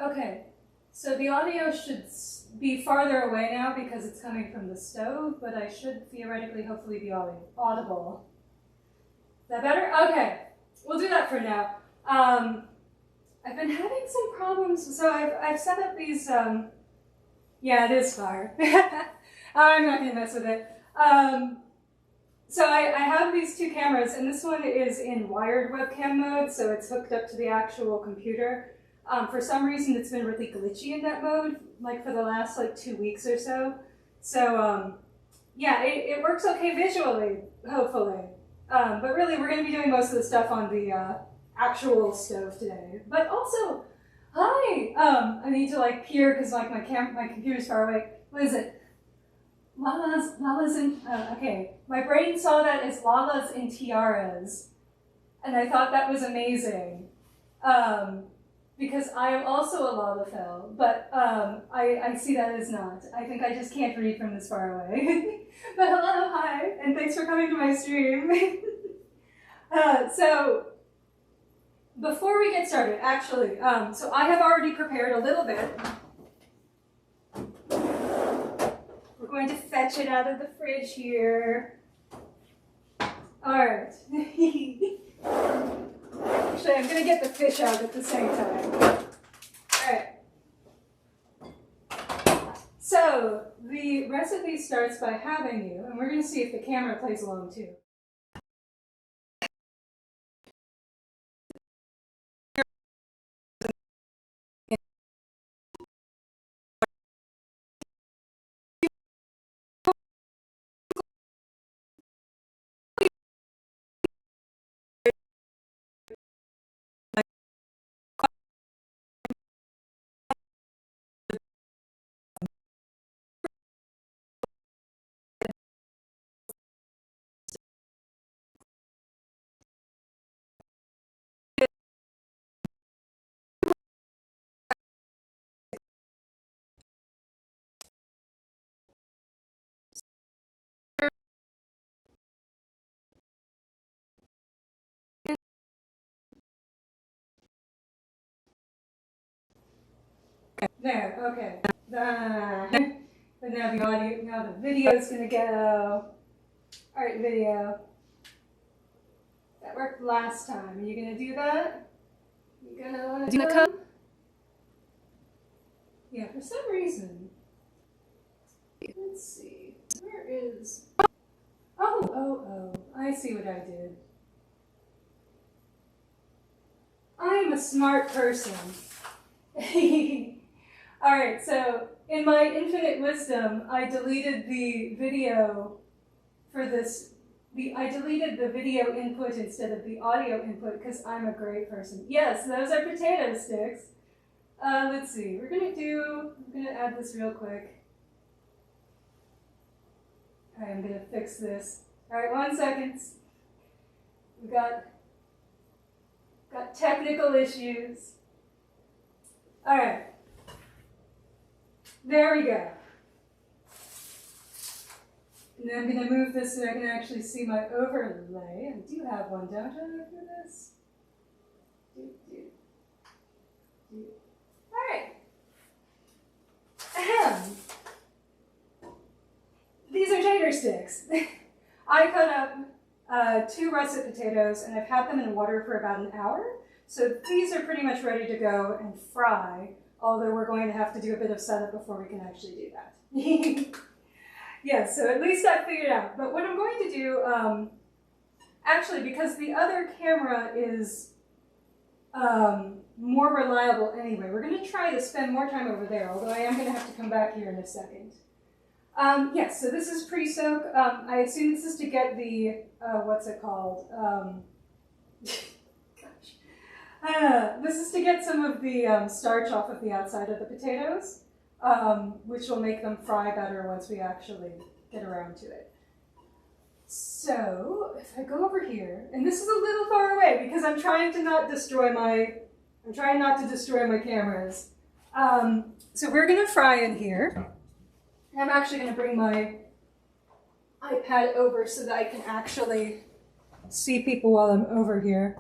Okay, so the audio should be farther away now because it's coming from the stove, but I should theoretically, hopefully, be audible. Is that better? Okay, we'll do that for now. I've been having some problems, so I've set up these, yeah, it is fire. I'm not gonna mess with it. So I have these two cameras, and this one is in wired webcam mode, so it's hooked up to the actual computer. For some reason, it's been really glitchy in that mode, like for the last 2 weeks or so. So yeah, it works okay visually, hopefully. But really, we're going to be doing most of the stuff on the actual stove today. But also, hi! I need to peer because my computer's far away. What is it? Lalas and okay. My brain saw that as lalas and tiaras, and I thought that was amazing. Because I am also a Lalafell, but I see that as not. I think I just can't read from this far away. But hello, hi, and thanks for coming to my stream. So, before we get started, actually, so I have already prepared a little bit. We're going to fetch it out of the fridge here. All right. Actually, I'm going to get the fish out at the same time. All right. So, the recipe starts by having you, and we're going to see if the camera plays along too. There, okay. But now the audio, now the video is going to go. All right, video. That worked last time. Are you going to do that? You going to want to do it? Yeah, for some reason. Let's see. Where is... Oh. I see what I did. I'm a smart person. Alright, so in my infinite wisdom, I deleted the video for this. I deleted the video input instead of the audio input because I'm a great person. Yes, those are potato sticks. Let's see, I'm gonna add this real quick. Alright, I'm gonna fix this. Alright, 1 second. We got technical issues. Alright. There we go. And then I'm going to move this so I can actually see my overlay. I do have one, don't I, for this? Alright. Ahem. These are tater sticks. I cut up 2 russet potatoes and I've had them in water for about an hour. So these are pretty much ready to go and fry, although we're going to have to do a bit of setup before we can actually do that. Yes, so at least I figured it out. But what I'm going to do, actually, because the other camera is more reliable anyway, we're going to try to spend more time over there, although I am going to have to come back here in a second. Yes, so this is pre-soak. I assume this is to get the, what's it called? This is to get some of the starch off of the outside of the potatoes, which will make them fry better once we actually get around to it. So, if I go over here, and this is a little far away because I'm trying not to destroy my cameras. So we're going to fry in here. I'm actually going to bring my iPad over so that I can actually see people while I'm over here.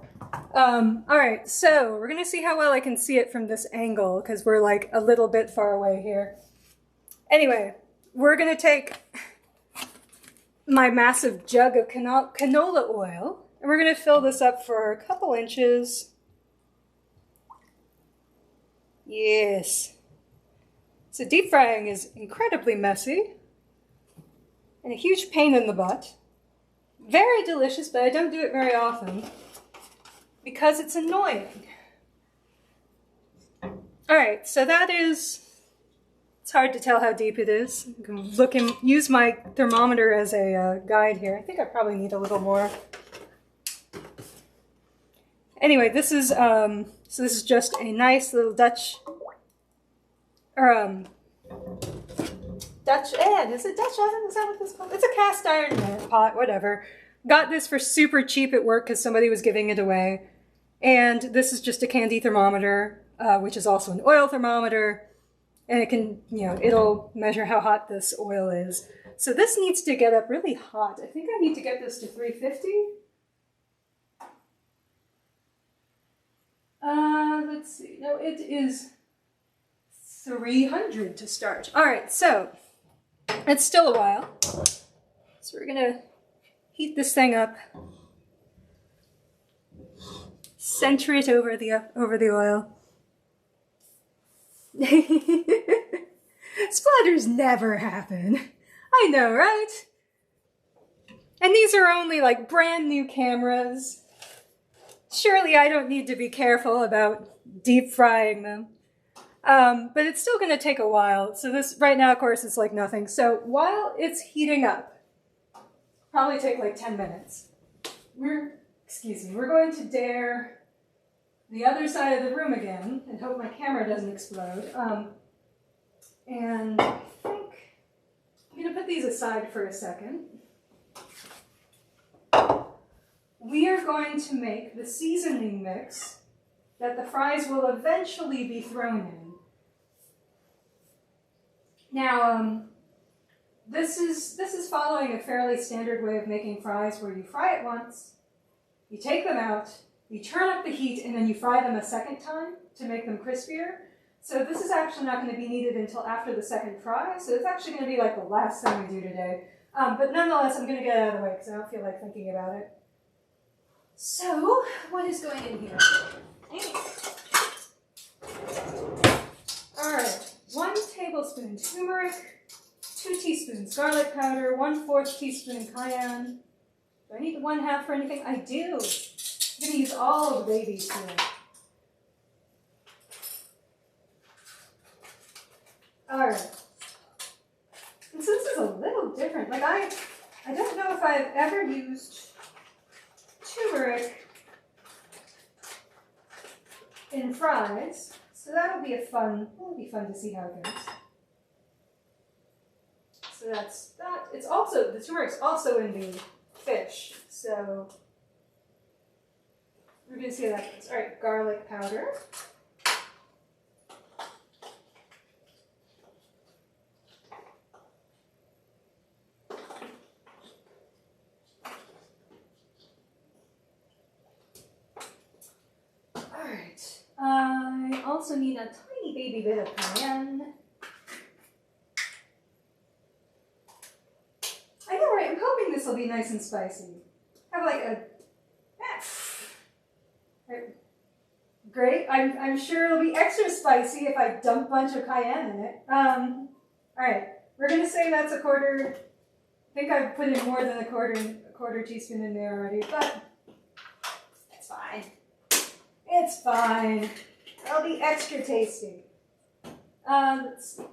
All right, so we're gonna see how well I can see it from this angle because we're like a little bit far away here. Anyway, we're gonna take my massive jug of canola oil and we're gonna fill this up for a couple inches. Yes. So deep frying is incredibly messy and a huge pain in the butt. Very delicious, but I don't do it very often because it's annoying. All right, so that is, it's hard to tell how deep it is. You can look and use my thermometer as a guide here. I think I probably need a little more. Anyway, this is so this is just a nice little Dutch oven. Is it Dutch oven? Is that what this is called? It's a cast iron pot, whatever. Got this for super cheap at work because somebody was giving it away. And this is just a candy thermometer, which is also an oil thermometer. And it can, you know, it'll measure how hot this oil is. So this needs to get up really hot. I think I need to get this to 350. Let's see. No, it is 300 to start. All right, so it's still a while. So we're gonna heat this thing up. Center it over the oil. Splatters never happen. I know, right? And these are only like brand new cameras. Surely I don't need to be careful about deep frying them. But it's still going to take a while. So this, right now, of course, it's like nothing. So while it's heating up, probably take like 10 minutes. We're going to dare the other side of the room again and hope my camera doesn't explode. And I think I'm going to put these aside for a second. We are going to make the seasoning mix that the fries will eventually be thrown in. Now, this is following a fairly standard way of making fries where you fry it once, you take them out, you turn up the heat, and then you fry them a second time to make them crispier. So this is actually not going to be needed until after the second fry, so it's actually going to be like the last thing we do today. But nonetheless, I'm going to get it out of the way because I don't feel like thinking about it. So, what is going in here? Alright, 1 tablespoon turmeric, 2 teaspoons garlic powder, 1/4 teaspoon cayenne. Do I need the 1/2 for anything? I do. I'm going to use all of the babies today. Alright. And so this is a little different. Like I don't know if I've ever used turmeric in fries, so that'll be fun to see how it goes. So that's that. It's also, the turmeric's also in the fish, so we're gonna see how that goes. All right, garlic powder. I also need a tiny baby bit of cayenne. I know, right? I'm hoping this will be nice and spicy. Have like a... Right. Great. I'm sure it'll be extra spicy if I dump a bunch of cayenne in it. All right. We're going to say that's a quarter... I think I've put in more than a quarter teaspoon in there already, but it's fine. It's fine. It'll be extra tasty. Let's see.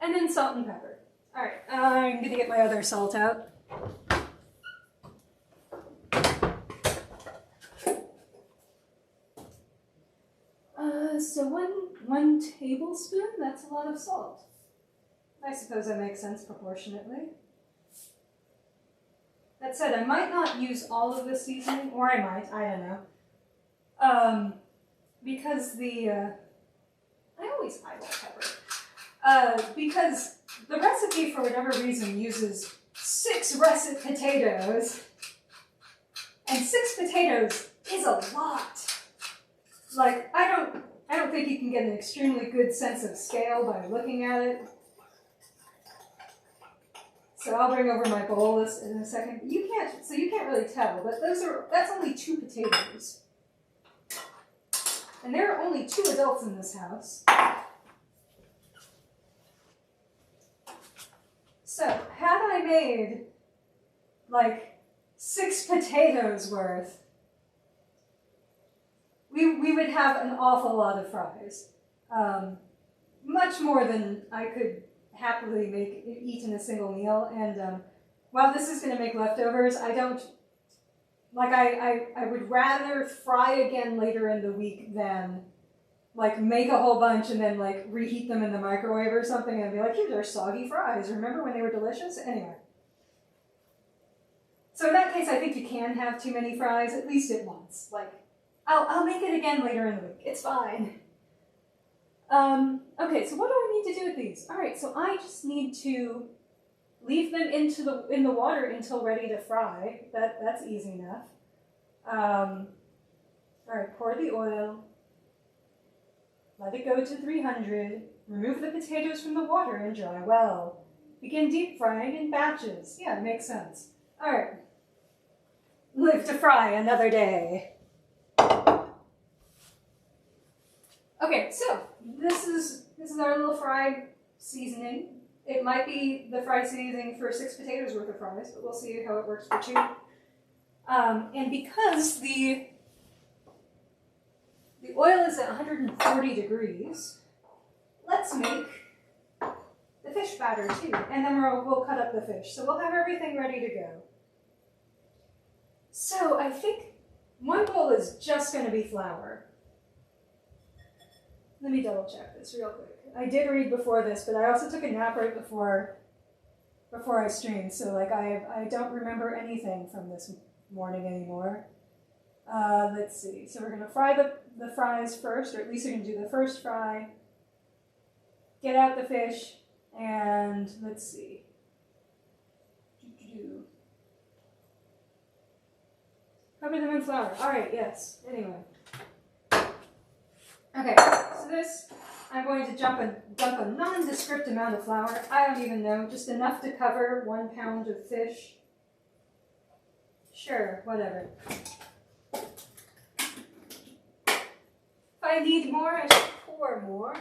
And then salt and pepper. All right, I'm gonna get my other salt out. So one tablespoon, that's a lot of salt. I suppose that makes sense proportionately. That said, I might not use all of the seasoning, or I might, I don't know. Because I always eyeball pepper. Because the recipe, for whatever reason, uses 6 russet potatoes. And 6 potatoes is a lot. Like, I don't think you can get an extremely good sense of scale by looking at it. So I'll bring over my bowl in a second. You can't really tell, but that's only 2 potatoes. And there are only 2 adults in this house. So, had I made like 6 potatoes worth, we would have an awful lot of fries. Much more than I could happily eat in a single meal. And while this is going to make leftovers, I would rather fry again later in the week than like make a whole bunch and then like reheat them in the microwave or something and be like, here's our soggy fries. Remember when they were delicious? Anyway. So in that case, I think you can have too many fries, at least at once. Like, I'll make it again later in the week. It's fine. Okay, so what do I need to do with these? All right, so I just need to leave them in the water until ready to fry. That's easy enough. All right, pour the oil. Let it go to 300. Remove the potatoes from the water and dry well. Begin deep frying in batches. Yeah, it makes sense. All right. Live to fry another day. Okay, so this is our little fried seasoning. It might be the fried seasoning for 6 potatoes worth of fries, but we'll see how it works for 2. And because the oil is at 140 degrees, let's make the fish batter too, and then we'll cut up the fish. So we'll have everything ready to go. So I think one bowl is just going to be flour. Let me double check this real quick. I did read before this, but I also took a nap right before I streamed, so like I don't remember anything from this morning anymore. Let's see. So we're going to fry the fries first, or at least we're going to do the first fry. Get out the fish, and let's see. Cover them in flour. All right, yes. Anyway. Okay, so this, I'm going to dump a nondescript amount of flour. I don't even know, just enough to cover 1 pound of fish. Sure, whatever. If I need more, I should pour more.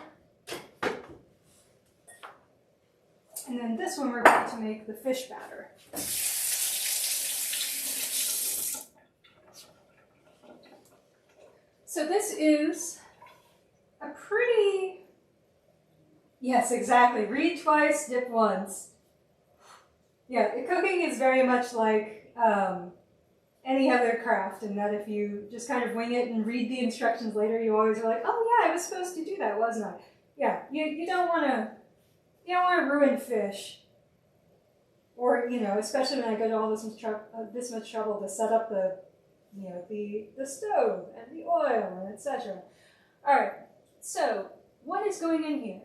And then this one we're going to make the fish batter. So this is a pretty, yes, exactly. Read twice, dip once. Yeah, cooking is very much like any other craft, in that if you just kind of wing it and read the instructions later, you always are like, oh yeah, I was supposed to do that, wasn't I? Yeah, you don't want to ruin fish, or especially when I go to all this much trouble to set up the stove and the oil and etc. All right. So, what is going in here?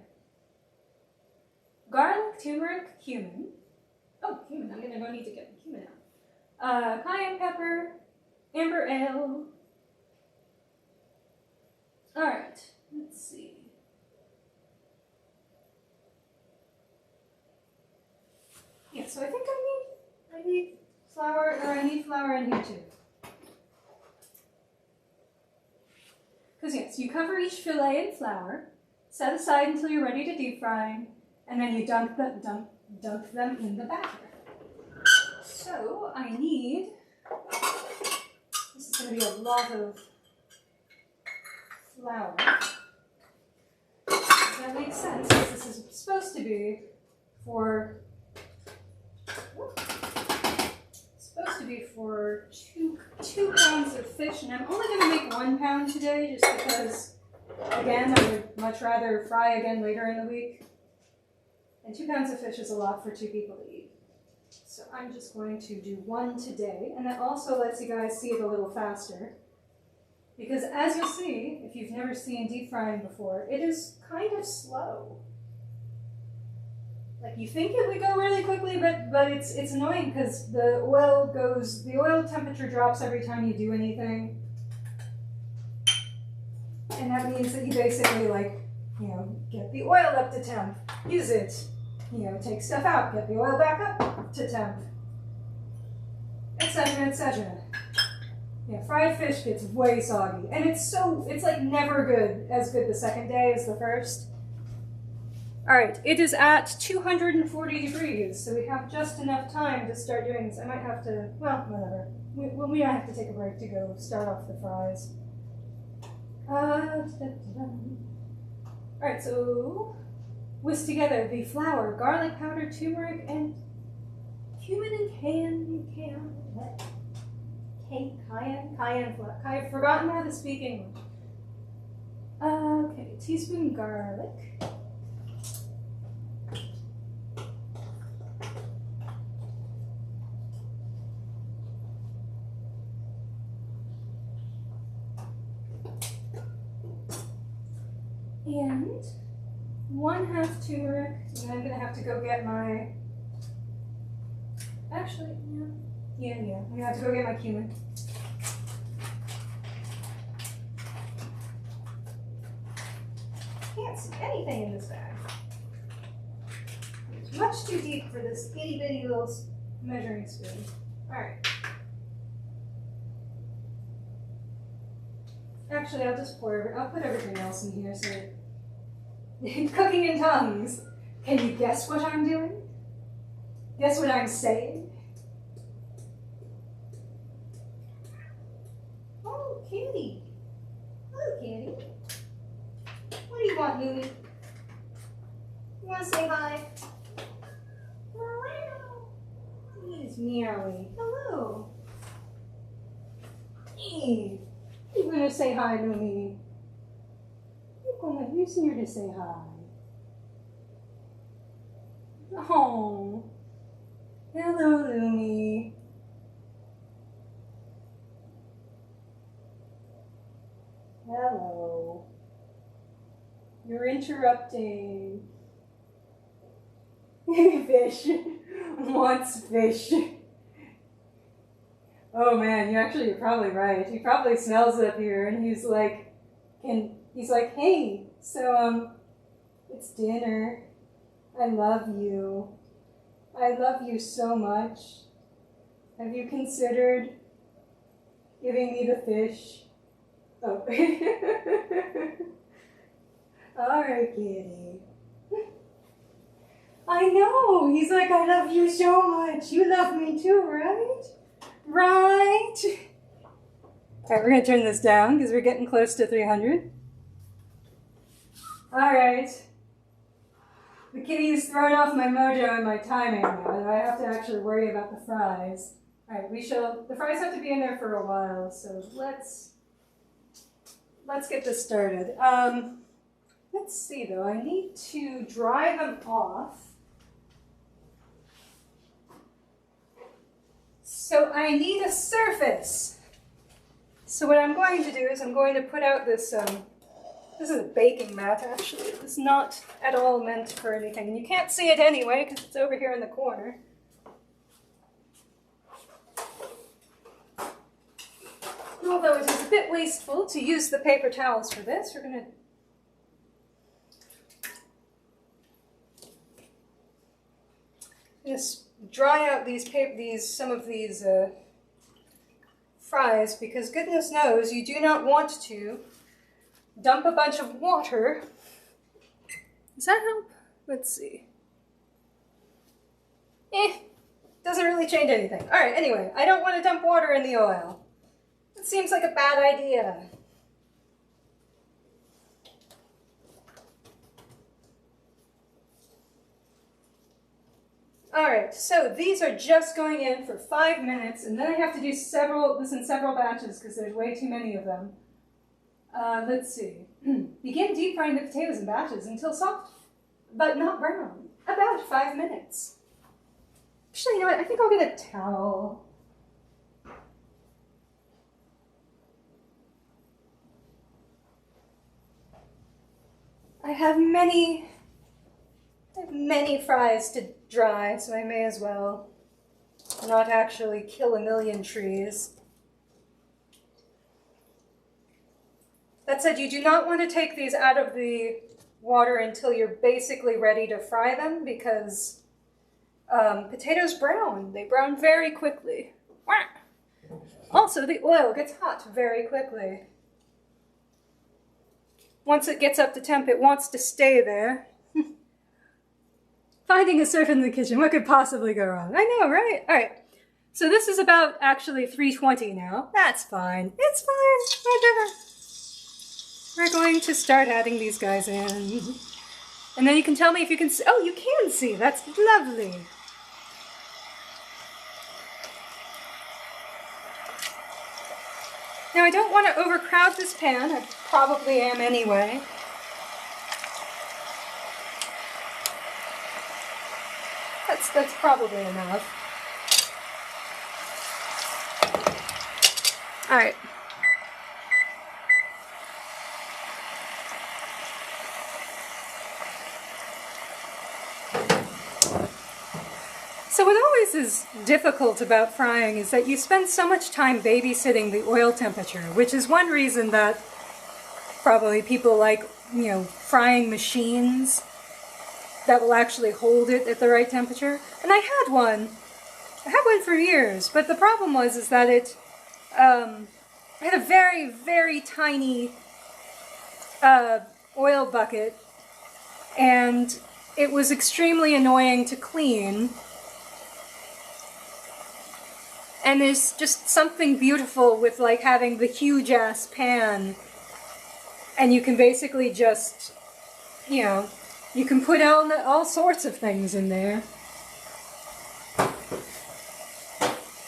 Garlic, turmeric, cumin. Oh, cumin. I'm going to need to get the cumin out. Cayenne pepper, amber ale. All right. Let's see. Yeah, so I think I need flour, or I need flour in here too. Because yes, you cover each fillet in flour, set aside until you're ready to deep fry, and then you dunk them in the batter. So I need, this is going to be a lot of flour. Does that make sense? Because this is supposed to be for 2 pounds of fish, and I'm only going to make 1 pound today, just because, again, I would much rather fry again later in the week. And 2 pounds of fish is a lot for 2 people to eat. So I'm just going to do 1 today, and that also lets you guys see it a little faster. Because as you'll see, if you've never 've never seen deep frying before, it is kind of slow. Like you think it would go really quickly, but it's annoying because the oil temperature drops every time you do anything. And that means that you basically get the oil up to temp, use it, take stuff out, get the oil back up to temp, etc., etc. Yeah, fried fish gets way soggy, and it's like never as good the second day as the first. All right, it is at 240 degrees, so we have just enough time to start doing this. I might have to, well, whatever. We might have to take a break to go start off the fries. Alright, so whisk together the flour, garlic powder, turmeric, and cumin and cayenne flour. I've forgotten how to speak English. Okay, teaspoon garlic. And 1/2 turmeric, and I'm going to have to go get my, actually, yeah, I'm going to have to go get my cumin. Can't see anything in this bag. It's much too deep for this itty bitty little measuring spoon. Alright. Actually, I'll put everything else in here, so cooking in tongues. Can you guess what I'm doing? Guess what I'm saying? Oh, kitty. Hello, kitty. What do you want, Louie? You want to say hi? He's meowing. Hello. Hey. You're going to say hi to me. You're here to say hi. Oh. Hello, Lumi. Hello. You're interrupting. Fish wants fish. Oh man, you're probably right. He probably smells it up here, and he's like, hey, so it's dinner. I love you. I love you so much. Have you considered giving me the fish? Oh. All right, kitty. I know. He's like, I love you so much. You love me too, right? Right. All right, we're going to turn this down because we're getting close to 300. All right. The kitty's thrown off my mojo and my timing now. I have to actually worry about the fries. All right, the fries have to be in there for a while, so let's get this started. Let's see though, I need to dry them off. So I need a surface. So what I'm going to do is I'm going to put out this, this is a baking mat actually. It's not at all meant for anything. And you can't see it anyway because it's over here in the corner. Although it is a bit wasteful to use the paper towels for this, we're going to just dry out some of these fries, because goodness knows you do not want to dump a bunch of water. Does that help? Let's see. Doesn't really change anything. All right, anyway, I don't want to dump water in the oil. It seems like a bad idea. Alright, so these are just going in for 5 minutes, and then I have to do this in several batches because there's way too many of them. Let's see. Begin deep frying the potatoes in batches until soft, but not brown. About 5 minutes. Actually, you know what? I think I'll get a towel. I have many many fries to dry, so I may as well not actually kill a million trees. That said, you do not want to take these out of the water until you're basically ready to fry them, because potatoes brown. They brown very quickly. Also, the oil gets hot very quickly. Once it gets up to temp, it wants to stay there. Finding a servant in the kitchen, what could possibly go wrong? I know, right? All right. So this is about actually 320 now. That's fine. It's fine. Whatever. We're going to start adding these guys in. And then you can tell me if you can see. Oh, you can see. That's lovely. Now I don't want to overcrowd this pan. I probably am anyway. That's probably enough. All right. So what always is difficult about frying is that you spend so much time babysitting the oil temperature, which is one reason that probably people like, frying machines that will actually hold it at the right temperature. And I had one for years, but the problem was that it, I had a very, very tiny oil bucket, and it was extremely annoying to clean. And there's just something beautiful with like having the huge ass pan, and you can basically just, you can put all sorts of things in there.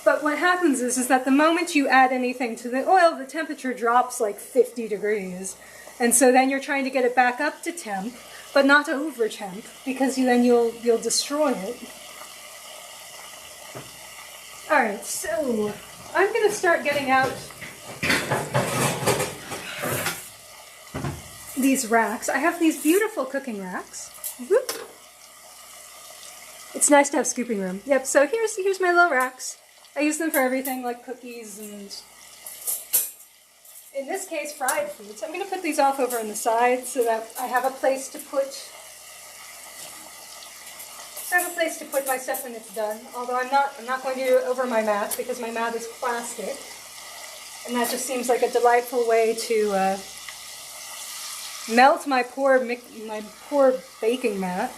But what happens is that the moment you add anything to the oil, the temperature drops like 50 degrees. And so then you're trying to get it back up to temp, but not over temp, because you'll destroy it. Alright, so I'm going to start getting out these racks. I have these beautiful cooking racks. Whoop. It's nice to have scooping room. Yep, so here's my little racks. I use them for everything like cookies and, in this case, fried foods. I'm going to put these off over on the side so that I have a place to put my stuff when it's done. Although I'm not going to do it over my mat because my mat is plastic, and that just seems like a delightful way to melt my poor baking mat.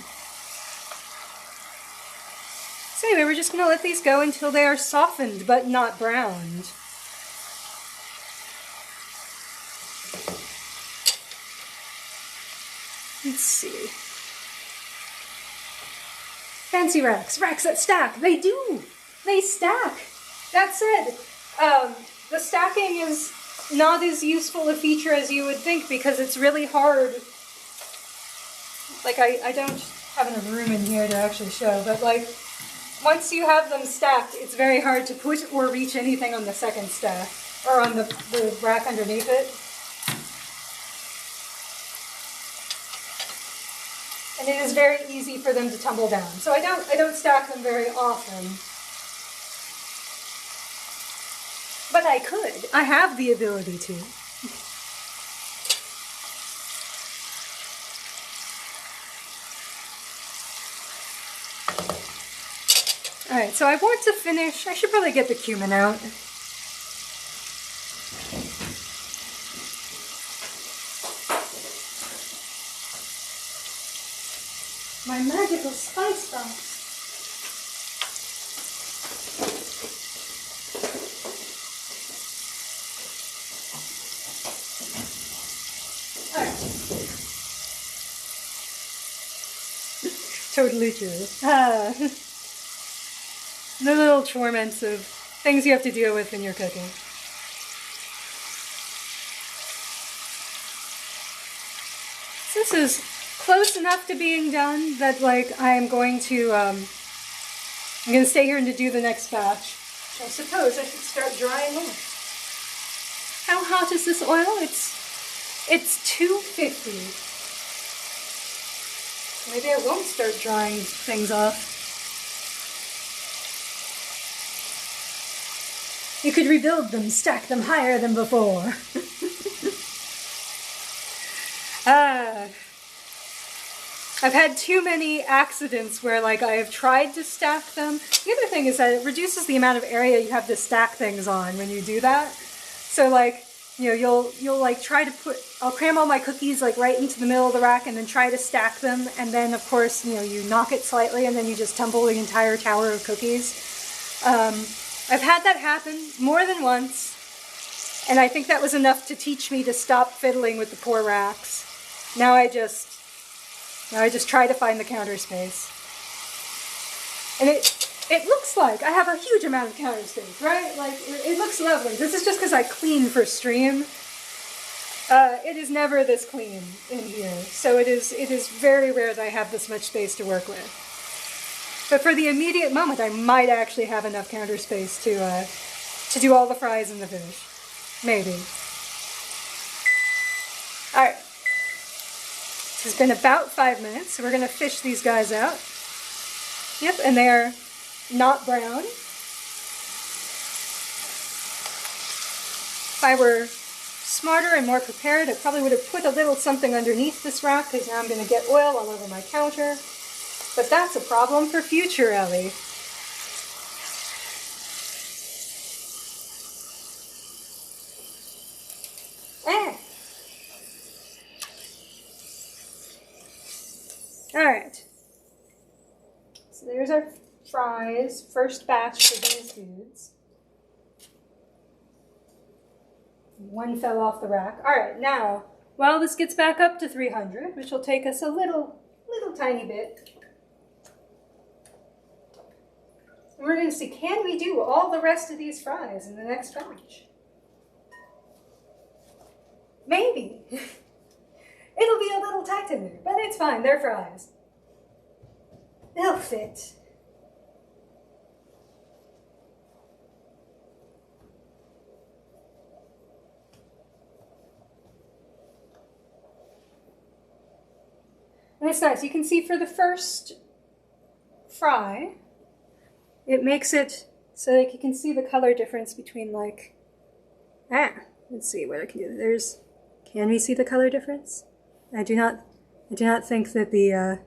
So anyway, we're just going to let these go until they are softened but not browned. Let's see. Fancy racks. Racks that stack. They do. They stack. That said, the stacking is not as useful a feature as you would think because it's really hard. Like, I don't have enough room in here to actually show, but like, once you have them stacked, it's very hard to put or reach anything on the second stack, or on the rack underneath it. And it is very easy for them to tumble down. So I don't stack them very often. But I could. I have the ability to. Alright, so I want to finish. I should probably get the cumin out. My magical spice box. Alright. Totally true. The little torments of things you have to deal with in your cooking. This is close enough to being done that, like, I'm going to stay here and to do the next batch. I suppose I should start drying off. How hot is this oil? It's 250. Maybe I won't start drying things off. You could rebuild them, stack them higher than before. I've had too many accidents where like I have tried to stack them. The other thing is that it reduces the amount of area you have to stack things on when you do that. So like, you know, you'll like try to I'll cram all my cookies like right into the middle of the rack and then try to stack them. And then of course, you know, you knock it slightly and then you just tumble the entire tower of cookies. I've had that happen more than once. And I think that was enough to teach me to stop fiddling with the poor racks. Now I just try to find the counter space. And it looks like I have a huge amount of counter space, right? Like, it looks lovely. This is just because I clean for stream. It is never this clean in here. So it is very rare that I have this much space to work with. But for the immediate moment, I might actually have enough counter space to do all the fries and the fish. Maybe. Alright. It's been about 5 minutes, so we're going to fish these guys out. Yep, and they are not brown. If I were smarter and more prepared, I probably would have put a little something underneath this rack, because now I'm going to get oil all over my counter. But that's a problem for future Ellie. Alright, so there's our fries, first batch for these dudes. One fell off the rack. Alright, now, while this gets back up to 300, which will take us a little tiny bit, we're going to see, can we do all the rest of these fries in the next batch? Maybe. It'll be a little tight in there, but it's fine. They're fries. They'll fit. And it's nice. You can see for the first fry, it makes it so like you can see the color difference between like, let's see what I can do. Can we see the color difference? I do not think that the, you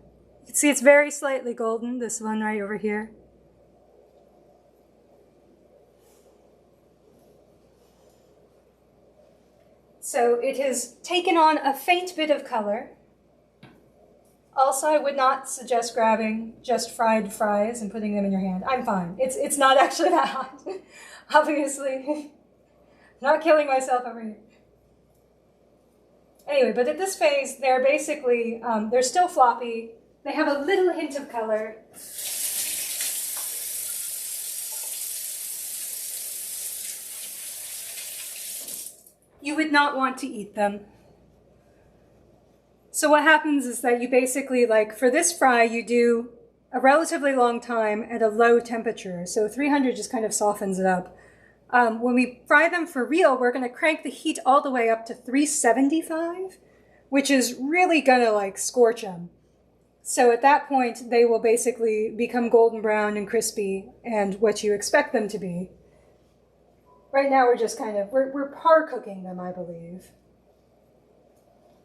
can see it's very slightly golden, this one right over here. So it has taken on a faint bit of color. Also, I would not suggest grabbing just fried fries and putting them in your hand. I'm fine. It's not actually that hot. Obviously. Not killing myself over here. Anyway, but at this phase, they're basically, they're still floppy. They have a little hint of color. You would not want to eat them. So what happens is that you basically, like, for this fry, you do a relatively long time at a low temperature. So 300 just kind of softens it up. When we fry them for real, we're going to crank the heat all the way up to 375, which is really going to like scorch them. So at that point, they will basically become golden brown and crispy and what you expect them to be. Right now, we're just kind of, we're par cooking them, I believe.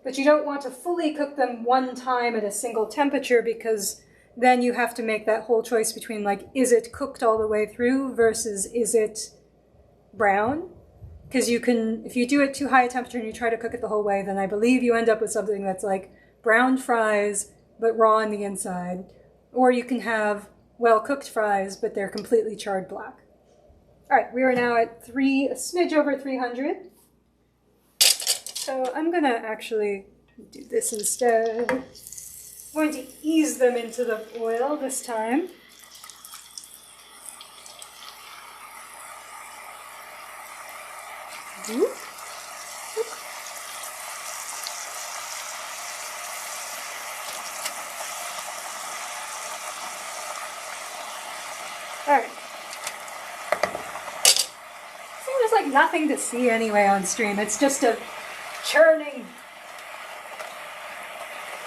But you don't want to fully cook them one time at a single temperature because then you have to make that whole choice between like, is it cooked all the way through versus is it brown? Because you can, if you do it too high a temperature and you try to cook it the whole way, then I believe you end up with something that's like browned fries but raw on the inside. Or you can have well-cooked fries but they're completely charred black. All right, we are now at a smidge over 300. So I'm going to actually do this instead. I'm going to ease them into the oil this time. Alright. So there's like nothing to see anyway on stream. It's just a churning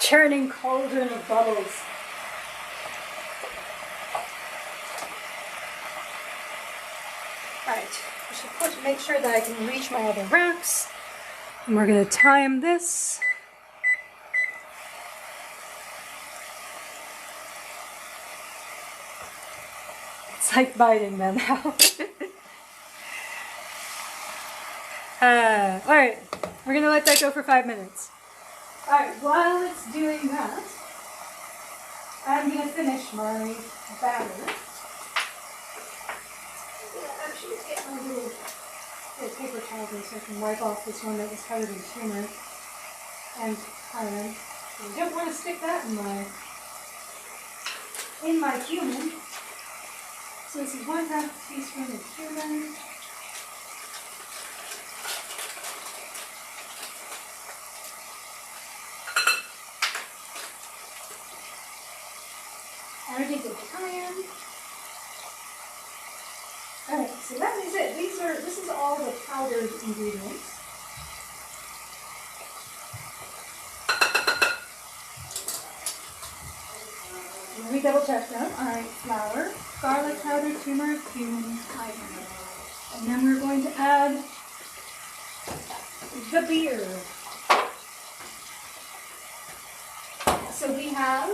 churning cauldron of bubbles. Alright, I should make sure that I can reach my other racks. And we're going to time this. It's like biting them now. Alright, we're going to let that go for 5 minutes. Alright, while it's doing that, I'm going to finish my batter. Actually, get my little paper towel so I can wipe off this one that was covered in turmeric and cayenne. I don't want to stick that in my cumin. So this is 1/2 teaspoon of cumin. And I did the cayenne. Alright, so that is it. This is all the powdered ingredients. Let me double check them. Alright, flour, garlic powder, turmeric, cumin, cayenne. And then we're going to add the beer. So we have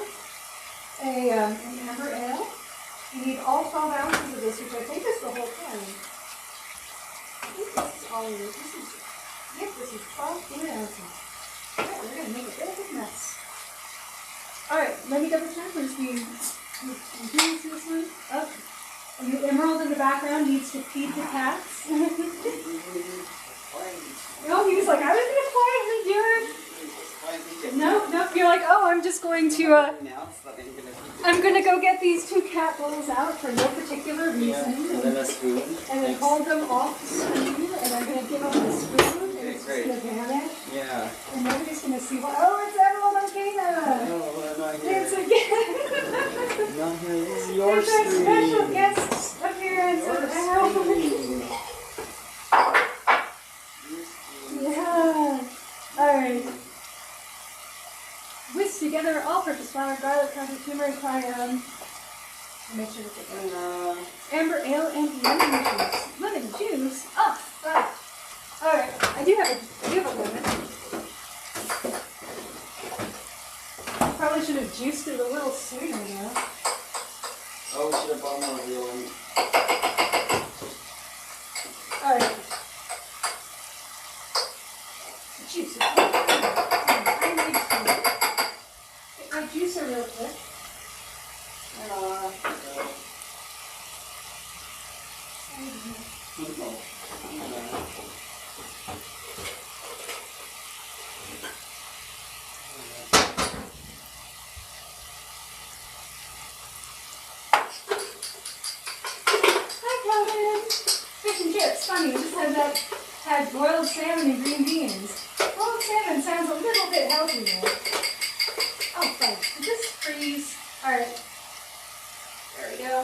an amber ale. You need all 12 ounces of this, which I think is the whole can. I think this is all of it. Yep, this is 12 fluid ounces. Alright, we're going to make a bit of a mess. Alright, let me double check. Where's the ingredients to this one? Oh, and the emerald in the background needs to feed the cats. No, he was like, I was going to quietly do it. Nope, you're like, oh, I'm just going to, I'm going to go get these 2 cat bowls out for no particular reason. And then a spoon. And then hold them off the spoon, and I'm going to give them the spoon, and it's just going to vanish. Yeah. And nobody's going to see what, oh, it's Emerald Arcana! No, I'm not here. It's again! Not here, this is your It's our screen. special guest appearance of Emerald. Yeah. Alright. Whisk together all-purpose flour, garlic powder, turmeric, cayenne. Make sure to get that. Amber ale and lemon juice. Lemon juice? Oh, right. Alright, I do have a lemon. Probably should have juiced it a little sooner though. Oh, we should have bought more real lemon. Alright. Juice it. Get my juicer real quick. Fish and chips, funny, we just had boiled salmon and green beans. Boiled salmon sounds a little bit healthier. Oh, fine. Did this freeze? Alright. There we go.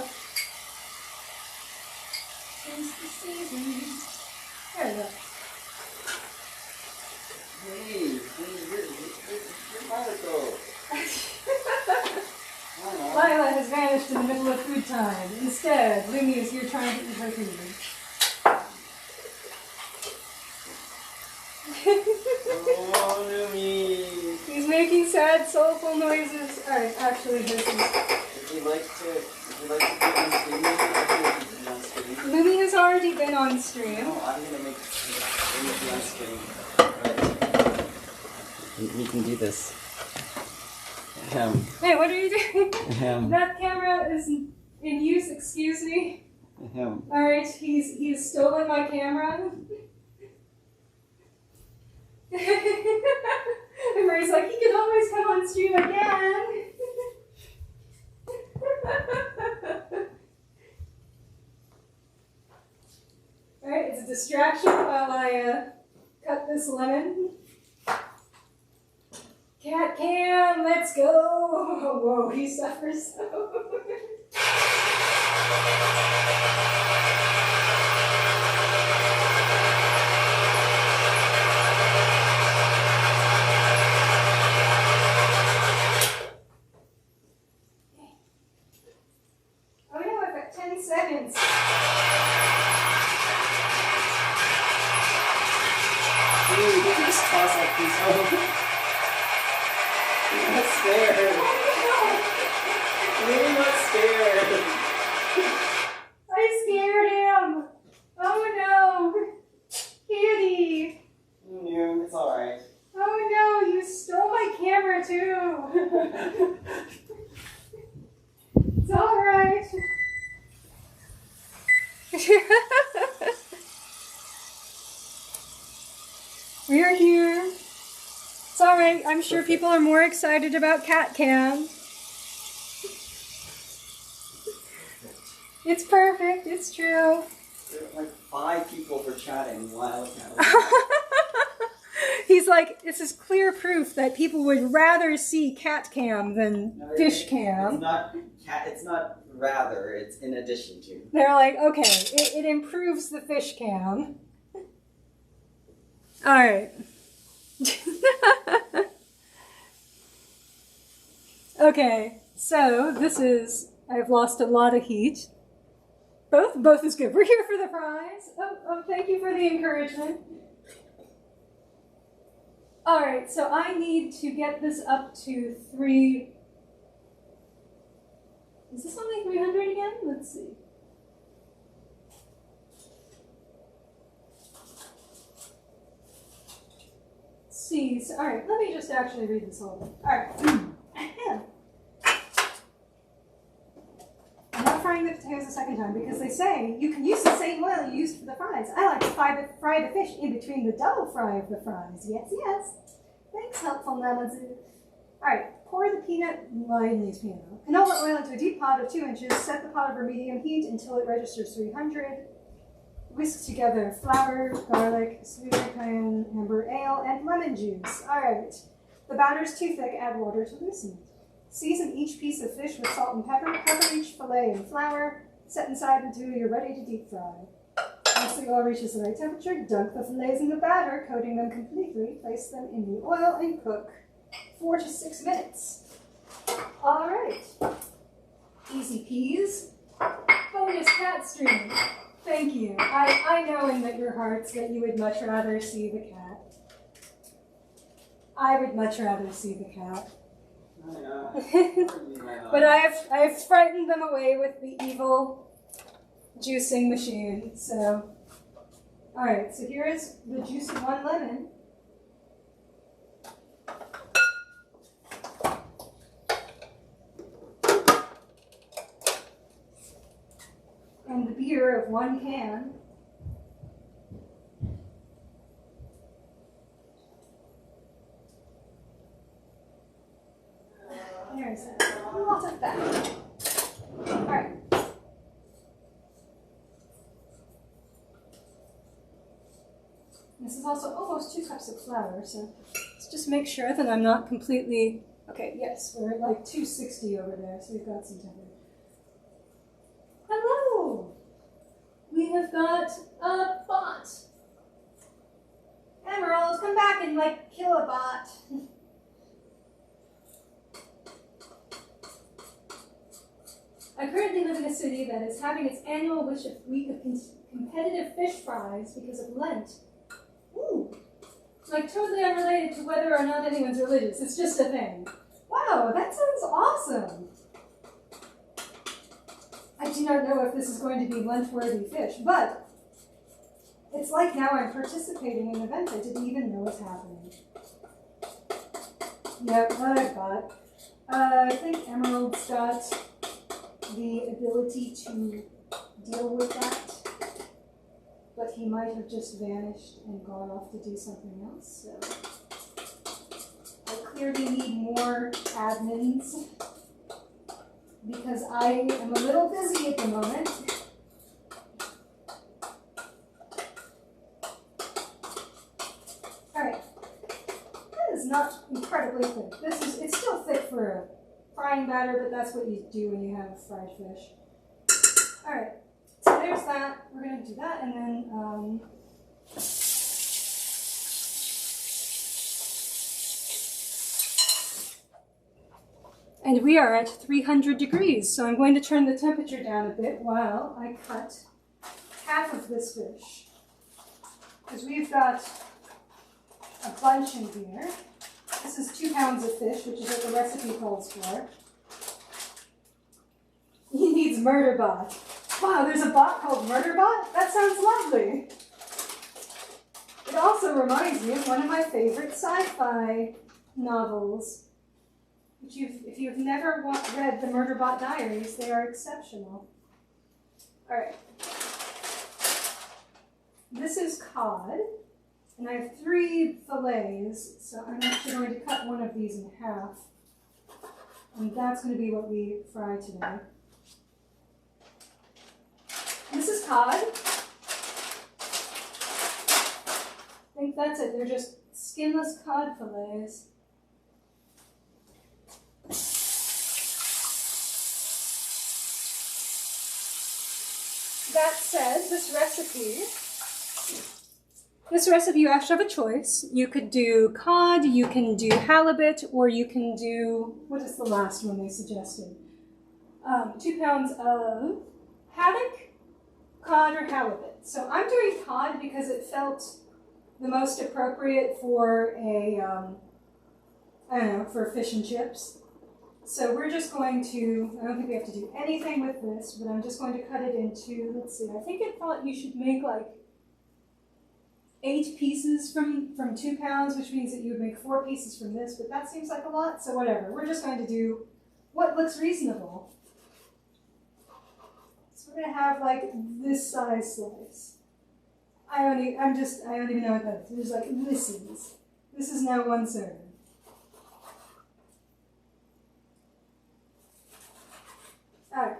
Since the season. There we go. Hey, where'd Lila go? Lila has vanished in the middle of food time. Instead, Lumi is here trying to eat her food. Oh, Lumi. He's making sad, soulful noises. Alright, actually, this is... If you like to be on stream, I think we can be on stream. Lumi has already been on stream. No, I'm gonna make it on stream. Right. We can do this. Hey, what are you doing? Ahem. That camera is in use, excuse me. Alright, he's stolen my camera. And Marie's like, he can always come on stream again. Alright, it's a distraction while I cut this lemon. Cat cam, let's go! Oh, whoa, he suffers so. 9 seconds. Dude, you can just toss that piece home. I'm not scared. Really not scared. I scared him. Oh no. Kitty. No, it's alright. Oh no, you stole my camera too. It's alright. We are here. It's alright. I'm sure people are more excited about cat cam. It's perfect. It's true. There are like 5 people for chatting while He's like, this is clear proof that people would rather see cat cam than fish cam. It's not cat. It's not rather. It's in addition to. They're like, okay, it improves the fish cam. All right. Okay, so this is, I've lost a lot of heat. Both is good. We're here for the prize. Oh, thank you for the encouragement. All right, so I need to get this up to 3. Is this only 300 again? Let's see. See, so, all right, let me just actually read this whole. All right. I'm not frying the potatoes a second time because they say you can use the same oil you used for the fries. I like to fry the fish in between the double fry of the fries. Yes, yes. Thanks, helpful Namazu. All right, pour the canola oil into a deep pot of 2 inches. Set the pot over medium heat until it registers 300. Whisk together flour, garlic, sweet cayenne, amber ale, and lemon juice. All right. The batter is too thick. Add water to loosen it. Season each piece of fish with salt and pepper. Cover each fillet in flour. Set inside until you're ready to deep fry. Once the oil reaches the right temperature, dunk the fillets in the batter, coating them completely. Place them in the oil and cook 4 to 6 minutes. All right. Easy peas. Bonus cat stream. Thank you. I know in your hearts that you would much rather see the cat. I would much rather see the cat. I know. But I have frightened them away with the evil juicing machine. So, all right. So here is the juice of 1 lemon. And the beer of 1 can. There's a lot of that. All right. This is also almost 2 cups of flour, so let's just make sure that I'm not completely, okay, yes, we're at like 260 over there, so we've got some temperature. Hello! We have got a bot. Emerald, come back and like kill a bot. I currently live in a city that is having its annual week of competitive fish fries because of Lent. Ooh, like totally unrelated to whether or not anyone's religious. It's just a thing. Wow, that sounds awesome. I do not know if this is going to be Lent-worthy fish, but it's like now I'm participating in an event I didn't even know was happening. Yep, what I've got. I think Emerald's got the ability to deal with that, but he might have just vanished and gone off to do something else, so I clearly need more admins because I am a little busy at the moment. Alright, that is not incredibly thick. It's still thick for a frying batter, but that's what you do when you have fried fish. Alright, so there's that. We're going to do that, and then And we are at 300 degrees, so I'm going to turn the temperature down a bit while I cut half of this fish. Because we've got a bunch in here. This is 2 pounds of fish, which is what the recipe calls for. He needs Murderbot. Wow, there's a bot called Murderbot? That sounds lovely. It also reminds me of one of my favorite sci-fi novels. If you've never read the Murderbot Diaries, they are exceptional. All right. This is cod, and I have 3 fillets, so I'm actually going to cut one of these in half. And that's going to be what we fry today. This is cod. I think that's it. They're just skinless cod fillets. That said, this recipe you actually have a choice. You could do cod, you can do halibut, or you can do, what is the last one they suggested? 2 pounds of haddock, cod, or halibut. So I'm doing cod because it felt the most appropriate for a, I don't know, for fish and chips. So we're just going to, I don't think we have to do anything with this, but I'm just going to cut it into, let's see, I think it thought you should make like 8 pieces from 2 pounds, which means that you would make 4 pieces from this, but that seems like a lot, so whatever. We're just going to do what looks reasonable. So we're going to have like this size slice. I don't even know what that is. There's like this is now 1 serving. Alright.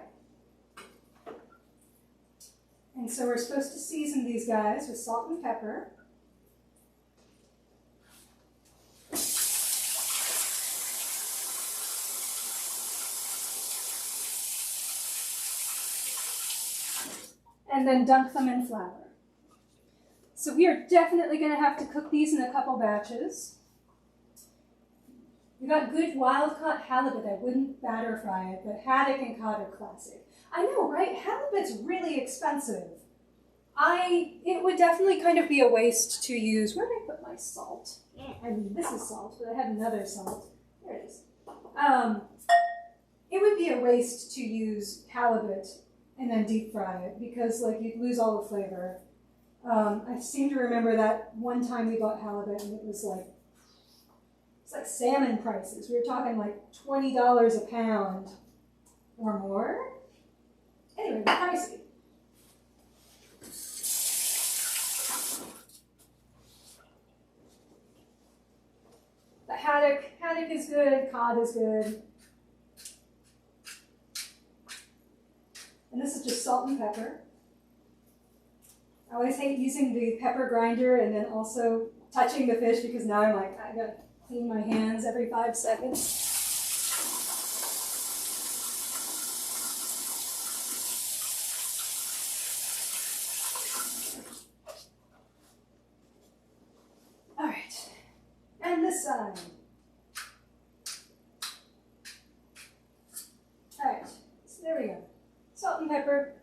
And so we're supposed to season these guys with salt and pepper. And then dunk them in flour. So we are definitely going to have to cook these in a couple batches. We got good wild-caught halibut. I wouldn't batter fry it, but haddock and cod are classic. I know, right? Halibut's really expensive. It would definitely kind of be a waste to use. Where did I put my salt? I mean, this is salt, but I had another salt. There it is. It would be a waste to use halibut and then deep fry it because, like, you'd lose all the flavor. I seem to remember that one time we bought halibut and it was like salmon prices. We were talking like $20 a pound or more. Anyway, pricey. The haddock is good, cod is good. And this is just salt and pepper. I always hate using the pepper grinder and then also touching the fish because now I'm like, I gotta clean my hands every 5 seconds. All right, and this side. All right, so there we go. Salt and pepper.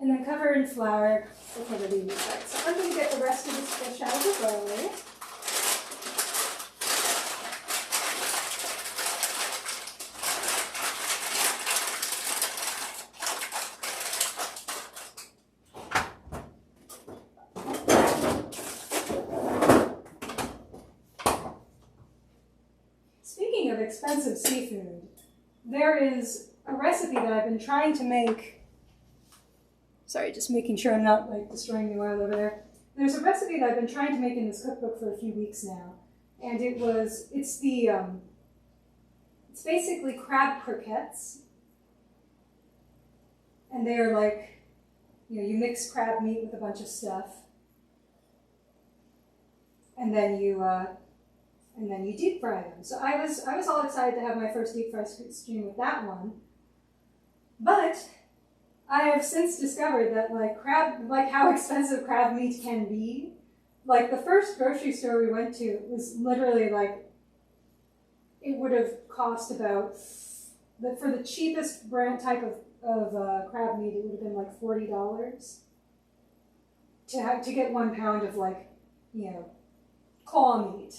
And then cover in flour to cover the inside. So I'm going to get the rest of this fish out of the bowl. Speaking of expensive seafood, there is a recipe that I've been trying to make. Sorry, just making sure I'm not like destroying the oil over there. There's a recipe that I've been trying to make in this cookbook for a few weeks now, and it's basically crab croquettes, and they are like, you mix crab meat with a bunch of stuff, and then you deep fry them. So I was all excited to have my first deep fry stream with that one, but I have since discovered that like how expensive crab meat can be. Like the first grocery store we went to was literally like it would have cost about, for the cheapest brand type of crab meat, it would have been like $40 to get 1 pound of like, you know, claw meat.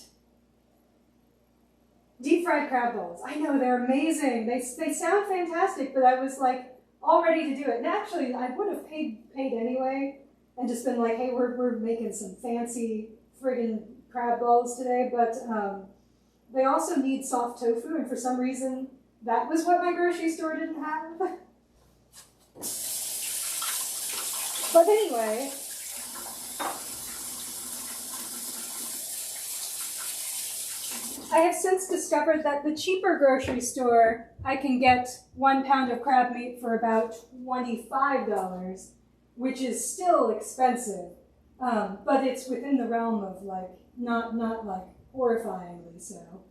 Deep fried crab balls. I know, they're amazing. They sound fantastic, but I was like all ready to do it. And actually, I would have paid anyway and just been like, hey, we're making some fancy friggin' crab balls today. But they also need soft tofu, and for some reason, that was what my grocery store didn't have. But anyway, I have since discovered that the cheaper grocery store, I can get 1 pound of crab meat for about $25, which is still expensive, but it's within the realm of like, not like horrifyingly so.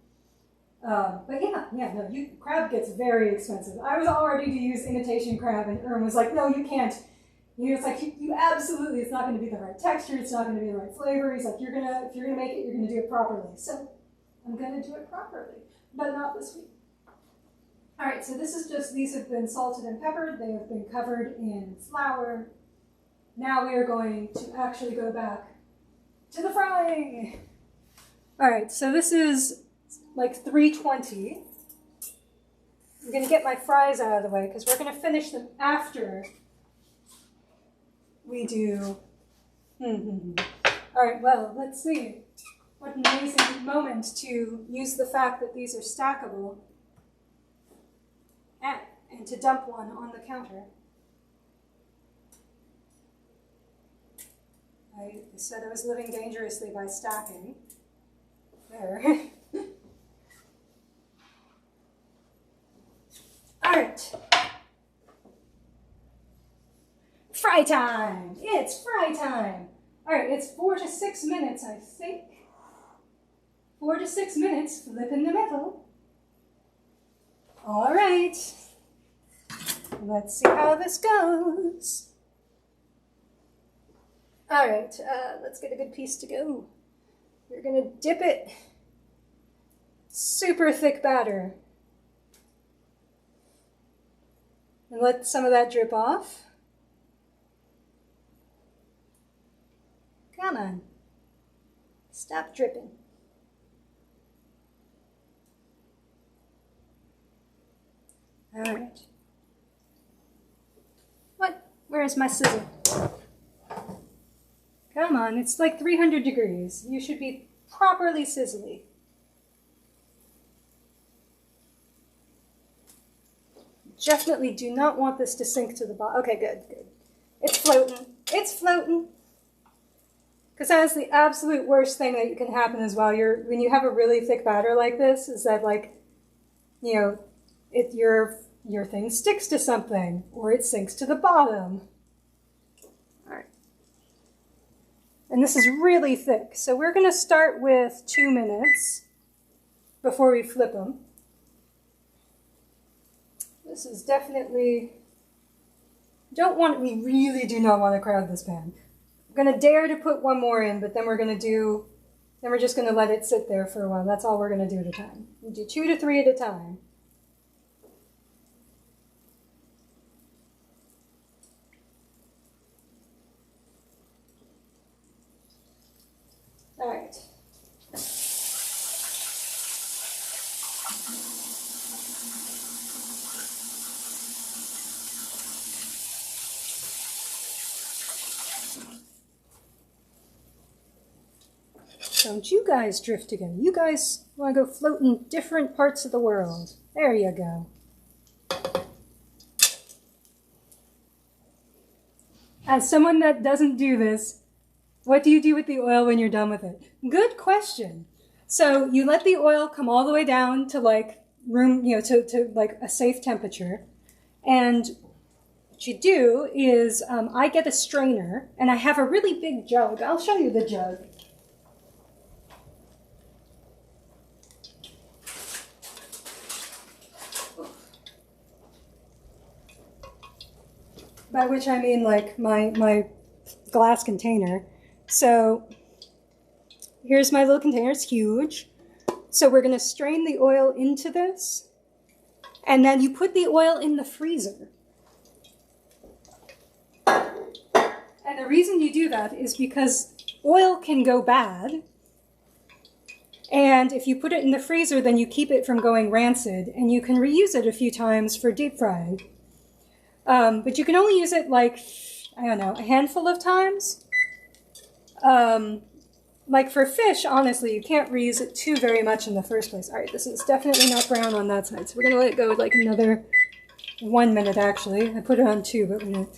But no, crab gets very expensive. I was all ready to use imitation crab, and Erm was like, no, you can't. You know, it's like, you absolutely, it's not going to be the right texture, it's not going to be the right flavor. He's like, if you're going to make it, you're going to do it properly. So I'm going to do it properly, but not this week. All right, so this is just, these have been salted and peppered. They have been covered in flour. Now we are going to actually go back to the frying. All right, so this is like 320. I'm going to get my fries out of the way because we're going to finish them after we do. All right, well, let's see. What an amazing moment to use the fact that these are stackable and to dump one on the counter. I said I was living dangerously by stacking. There. All right. Fry time! It's fry time! All right, it's 4 to 6 minutes, I think. 4 to 6 minutes, flip in the middle. All right. Let's see how this goes. All right, let's get a good piece to go. You're gonna dip it. Super thick batter. And let some of that drip off. Come on. Stop dripping. All right. What? Where's my sizzle? Come on, it's like 300 degrees. You should be properly sizzly. Definitely do not want this to sink to the bottom. Okay, good, good. It's floating. It's floating. Because that's the absolute worst thing that can happen as well. When you have a really thick batter like this, is that like, you know, your thing sticks to something, or it sinks to the bottom. All right. And this is really thick, so we're going to start with 2 minutes before we flip them. This is definitely, we really do not want to crowd this pan. I'm going to dare to put one more in, but then we're just going to let it sit there for a while. That's all we're going to do at a time. We do 2 to 3 at a time. All right. Don't you guys drift again. You guys want to go float in different parts of the world. There you go. As someone that doesn't do this, what do you do with the oil when you're done with it? Good question. So you let the oil come all the way down to like room, you know, to like a safe temperature. And what you do is I get a strainer and I have a really big jug. I'll show you the jug. By which I mean like my glass container. So here's my little container, it's huge. So we're going to strain the oil into this, and then you put the oil in the freezer. And the reason you do that is because oil can go bad, and if you put it in the freezer, then you keep it from going rancid, and you can reuse it a few times for deep frying. But you can only use it like, I don't know, a handful of times. Like for fish, honestly, you can't reuse it too very much in the first place. All right, this is definitely not brown on that side, so we're going to let it go like another 1 minute, actually. I put it on 2, but we're going to...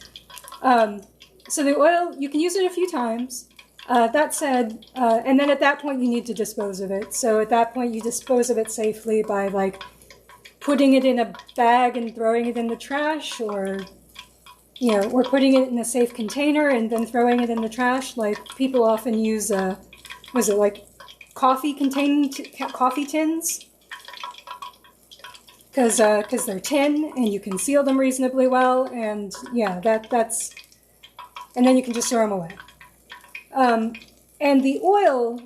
So the oil, you can use it a few times. That said, and then at that point you need to dispose of it. So at that point you dispose of it safely by like putting it in a bag and throwing it in the trash, or or putting it in a safe container and then throwing it in the trash. Like people often use, was it like coffee tins? Because they're tin and you can seal them reasonably well, and yeah, that's, and then you can just throw them away. And the oil,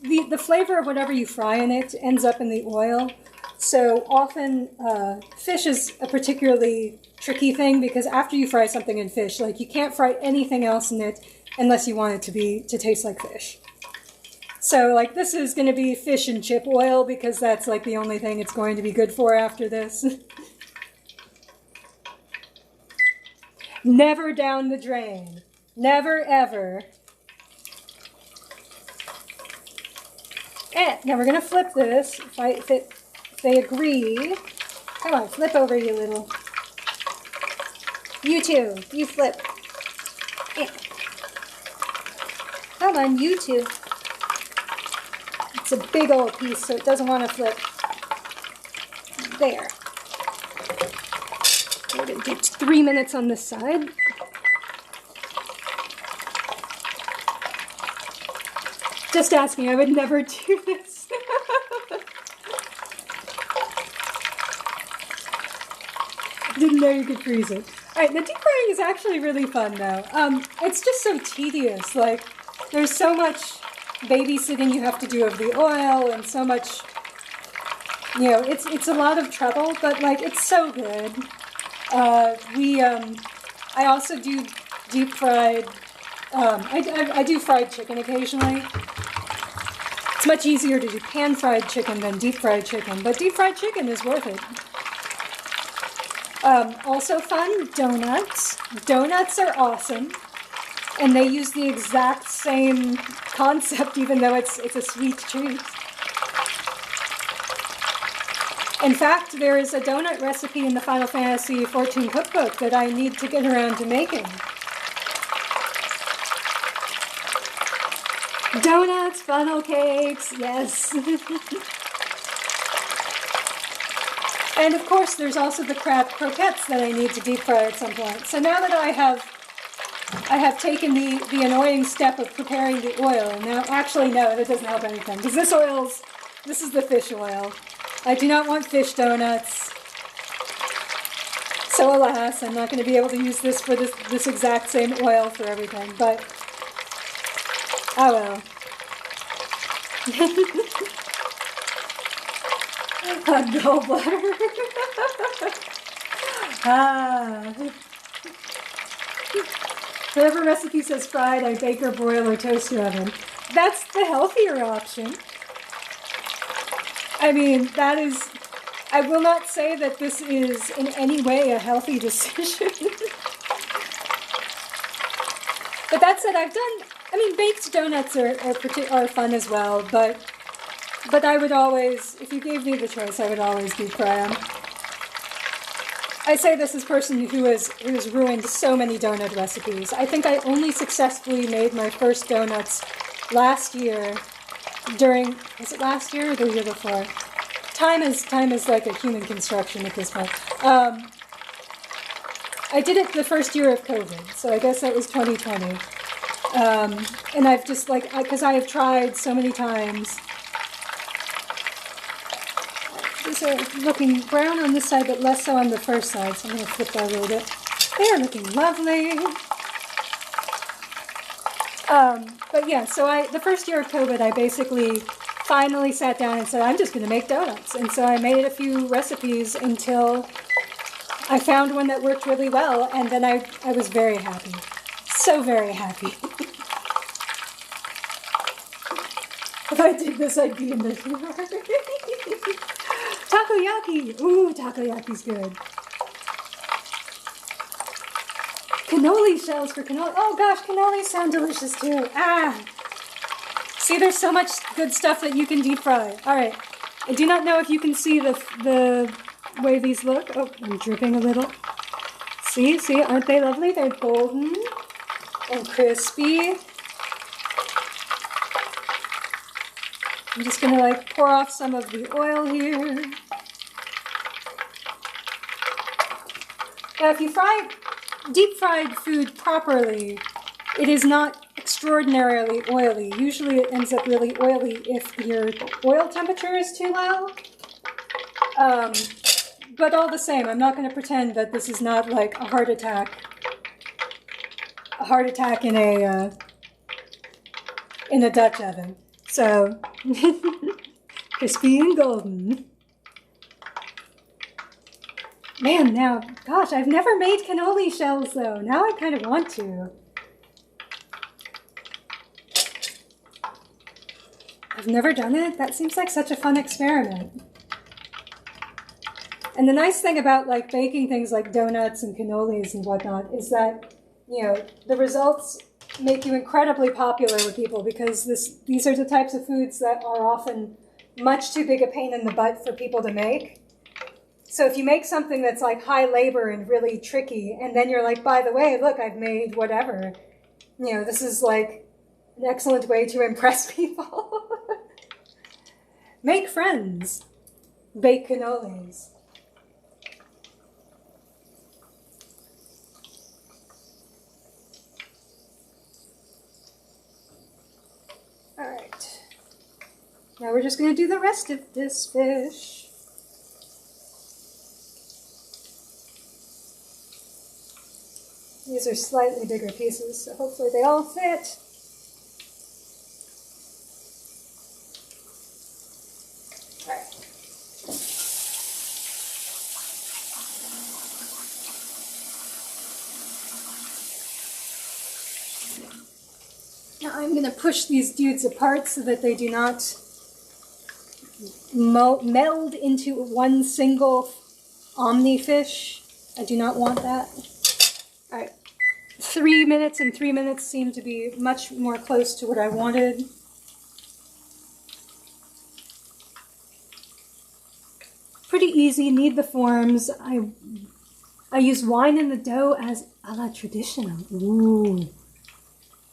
the flavor of whatever you fry in it ends up in the oil. So often fish is a particularly tricky thing, because after you fry something in fish, like you can't fry anything else in it unless you want it to taste like fish. So like this is going to be fish and chip oil, because that's like the only thing it's going to be good for after this. Never down the drain. Never, ever. And now we're going to flip this, if they agree. Come on, flip over, you little. You too, you flip. Come on, you too. It's a big old piece, so it doesn't want to flip. There. We're going to do 3 minutes on this side. Just ask me, I would never do this. Didn't know you could freeze it. Alright, the deep frying is actually really fun though. It's just so tedious. Like, there's so much babysitting you have to do of the oil, and so much, it's a lot of trouble, but like, it's so good. I also do deep fried, I do fried chicken occasionally. It's much easier to do pan-fried chicken than deep-fried chicken, but deep-fried chicken is worth it. Also fun, donuts. Donuts are awesome, and they use the exact same concept, even though it's a sweet treat. In fact, there is a donut recipe in the Final Fantasy XIV cookbook that I need to get around to making. Donuts, funnel cakes, yes. And of course, there's also the crab croquettes that I need to deep fry at some point. So now that I have taken the annoying step of preparing the oil. Now, actually, no, that doesn't help anything, because this is the fish oil. I do not want fish donuts. So alas, I'm not going to be able to use this for this exact same oil for everything, but oh well. A gallbladder. Whatever recipe says fried, I bake or broil or toast your oven. That's the healthier option. I mean, that is, I will not say that this is in any way a healthy decision. But that said, baked donuts are fun as well, but I would always, if you gave me the choice, I would always deep fry them. I say this as a person who has ruined so many donut recipes. I think I only successfully made my first donuts last year was it last year or the year before? Time is like a human construction at this point. I did it the first year of COVID, so I guess that was 2020. And I've just because I have tried so many times. These are looking brown on this side, but less so on the first side, so I'm going to flip that a little bit. They are looking lovely. But yeah, so the first year of COVID, I basically finally sat down and said, I'm just going to make donuts. And so I made a few recipes until I found one that worked really well, and then I was very happy. So very happy. If I did this, I'd be in the takoyaki! Ooh, takoyaki's good. Cannoli shells for cannoli. Oh gosh, cannolis sound delicious too. Ah! See, there's so much good stuff that you can deep fry. Alright. I do not know if you can see the way these look. Oh, I'm dripping a little. See, aren't they lovely? They're golden and crispy. I'm just gonna like pour off some of the oil here. Now, if you deep fried food properly, it is not extraordinarily oily. Usually it ends up really oily if your oil temperature is too low. But all the same, I'm not going to pretend that this is not like a heart attack. A heart attack in a Dutch oven. So, crispy and golden. Man, now, gosh, I've never made cannoli shells though. Now I kind of want to. I've never done it. That seems like such a fun experiment. And the nice thing about like baking things like donuts and cannolis and whatnot is that, you know, the results make you incredibly popular with people because these are the types of foods that are often much too big a pain in the butt for people to make. So if you make something that's like high labor and really tricky, and then you're like, by the way, look, I've made whatever, you know, this is like an excellent way to impress people. Make friends. Bake cannolis. All right. Now we're just going to do the rest of this fish. These are slightly bigger pieces, so hopefully they all fit. All right. Now I'm going to push these dudes apart so that they do not meld into one single omni-fish. I do not want that. All right. 3 minutes and 3 minutes seem to be much more close to what I wanted. Pretty easy, need the forms. I use wine in the dough as a la traditional. Ooh.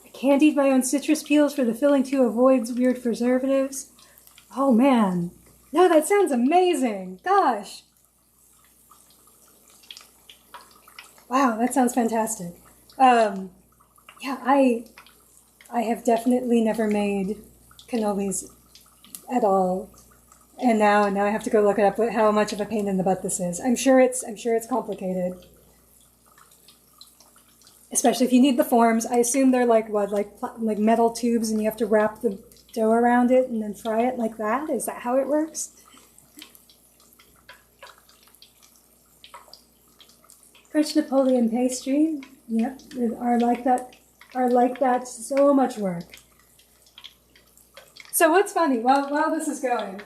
I candied my own citrus peels for the filling to avoid weird preservatives. Oh man. No, that sounds amazing. Gosh. Wow, that sounds fantastic. Yeah, I have definitely never made cannolis at all, and now I have to go look it up. How much of a pain in the butt this is. I'm sure it's complicated, especially if you need the forms. I assume they're like what, like metal tubes, and you have to wrap the dough around it and then fry it like that. Is that how it works? French Napoleon pastry, yep, are like that. So much work. So what's funny? While this is going,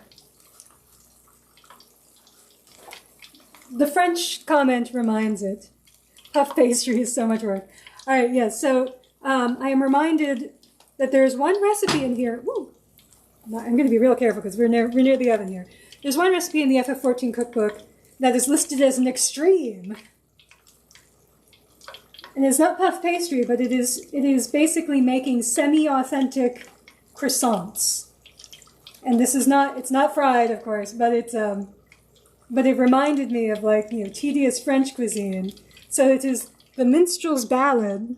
the French comment reminds it. Puff pastry is so much work. All right, yes. So I am reminded that there's one recipe in here. Woo, I'm going to be real careful because we're near the oven here. There's one recipe in the FF14 cookbook that is listed as an extreme. And it's not puff pastry, but it is basically making semi-authentic croissants. And this is not, it's not fried, of course, but it reminded me of like, you know, tedious French cuisine. So it is the minstrel's ballad,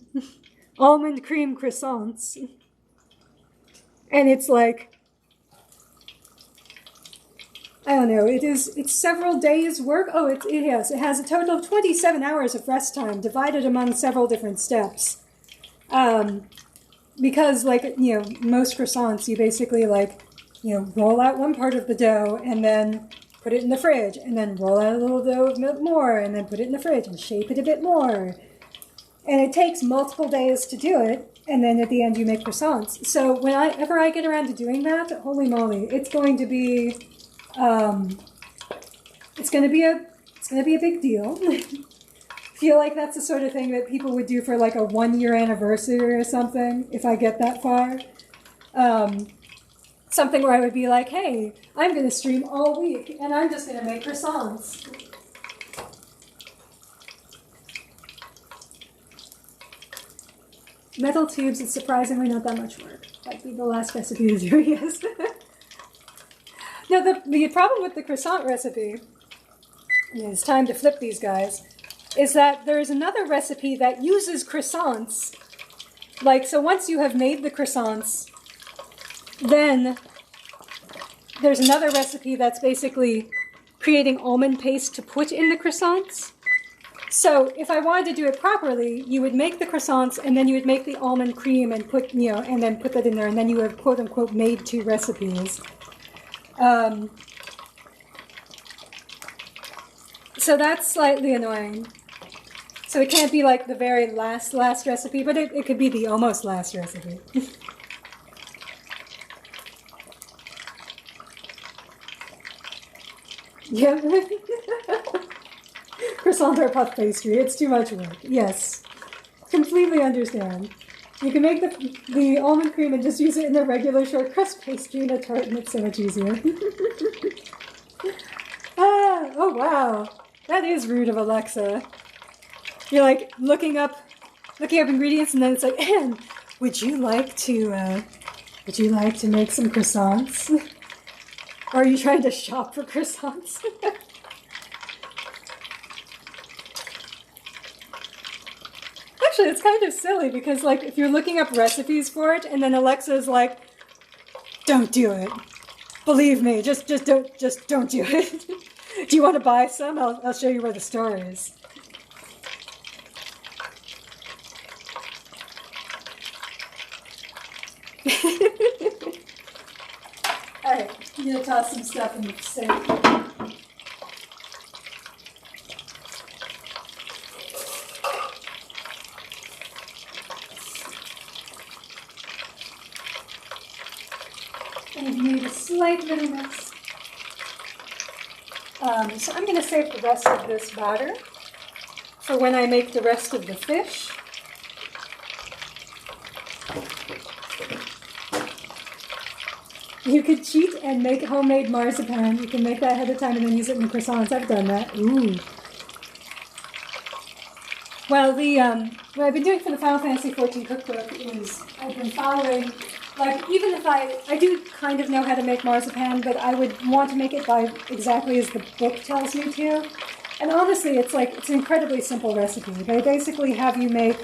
almond cream croissants. And it's like, I don't know, it's several days' work. Oh, it has a total of 27 hours of rest time divided among several different steps. Because, like, you know, most croissants, you basically, like, roll out one part of the dough and then put it in the fridge, and then roll out a little dough more, and then put it in the fridge and shape it a bit more. And it takes multiple days to do it, and then at the end you make croissants. So whenever I get around to doing that, holy moly, it's going to be a big deal. Feel like that's the sort of thing that people would do for like a 1-year anniversary or something, if I get that far. Something where I would be like, hey, I'm going to stream all week, and I'm just going to make croissants. Metal tubes is surprisingly not that much work. That'd be the last recipe to do, yes. Now, the problem with the croissant recipe, and it's time to flip these guys, is that there is another recipe that uses croissants. So once you have made the croissants, then there's another recipe that's basically creating almond paste to put in the croissants. So if I wanted to do it properly, you would make the croissants and then you would make the almond cream and and then put that in there, and then you have quote unquote made 2 recipes. So that's slightly annoying. So it can't be like the very last recipe, but it could be the almost last recipe. Yeah. Croissants are puff pastry. It's too much work. Yes. Completely understand. You can make the almond cream and just use it in a regular short crust pastry in a tart, and it's so much easier. Oh wow. That is rude of Alexa. You're like looking up ingredients, and then it's like, Anne, would you like to make some croissants? Or are you trying to shop for croissants? Actually, it's kind of silly because, if you're looking up recipes for it, and then Alexa's like, "Don't do it. Believe me, just don't do it. Do you want to buy some? I'll show you where the store is." Alright, I'm going to toss some stuff in the sink. I've made a slight little mess. So I'm going to save the rest of this batter for when I make the rest of the fish. You could cheat and make homemade marzipan. You can make that ahead of time and then use it in the croissants. I've done that. Ooh. Well, what I've been doing for the Final Fantasy XIV cookbook is I've been following, even if I do kind of know how to make marzipan, but I would want to make it by exactly as the book tells me to. And honestly, it's an incredibly simple recipe. They basically have you make,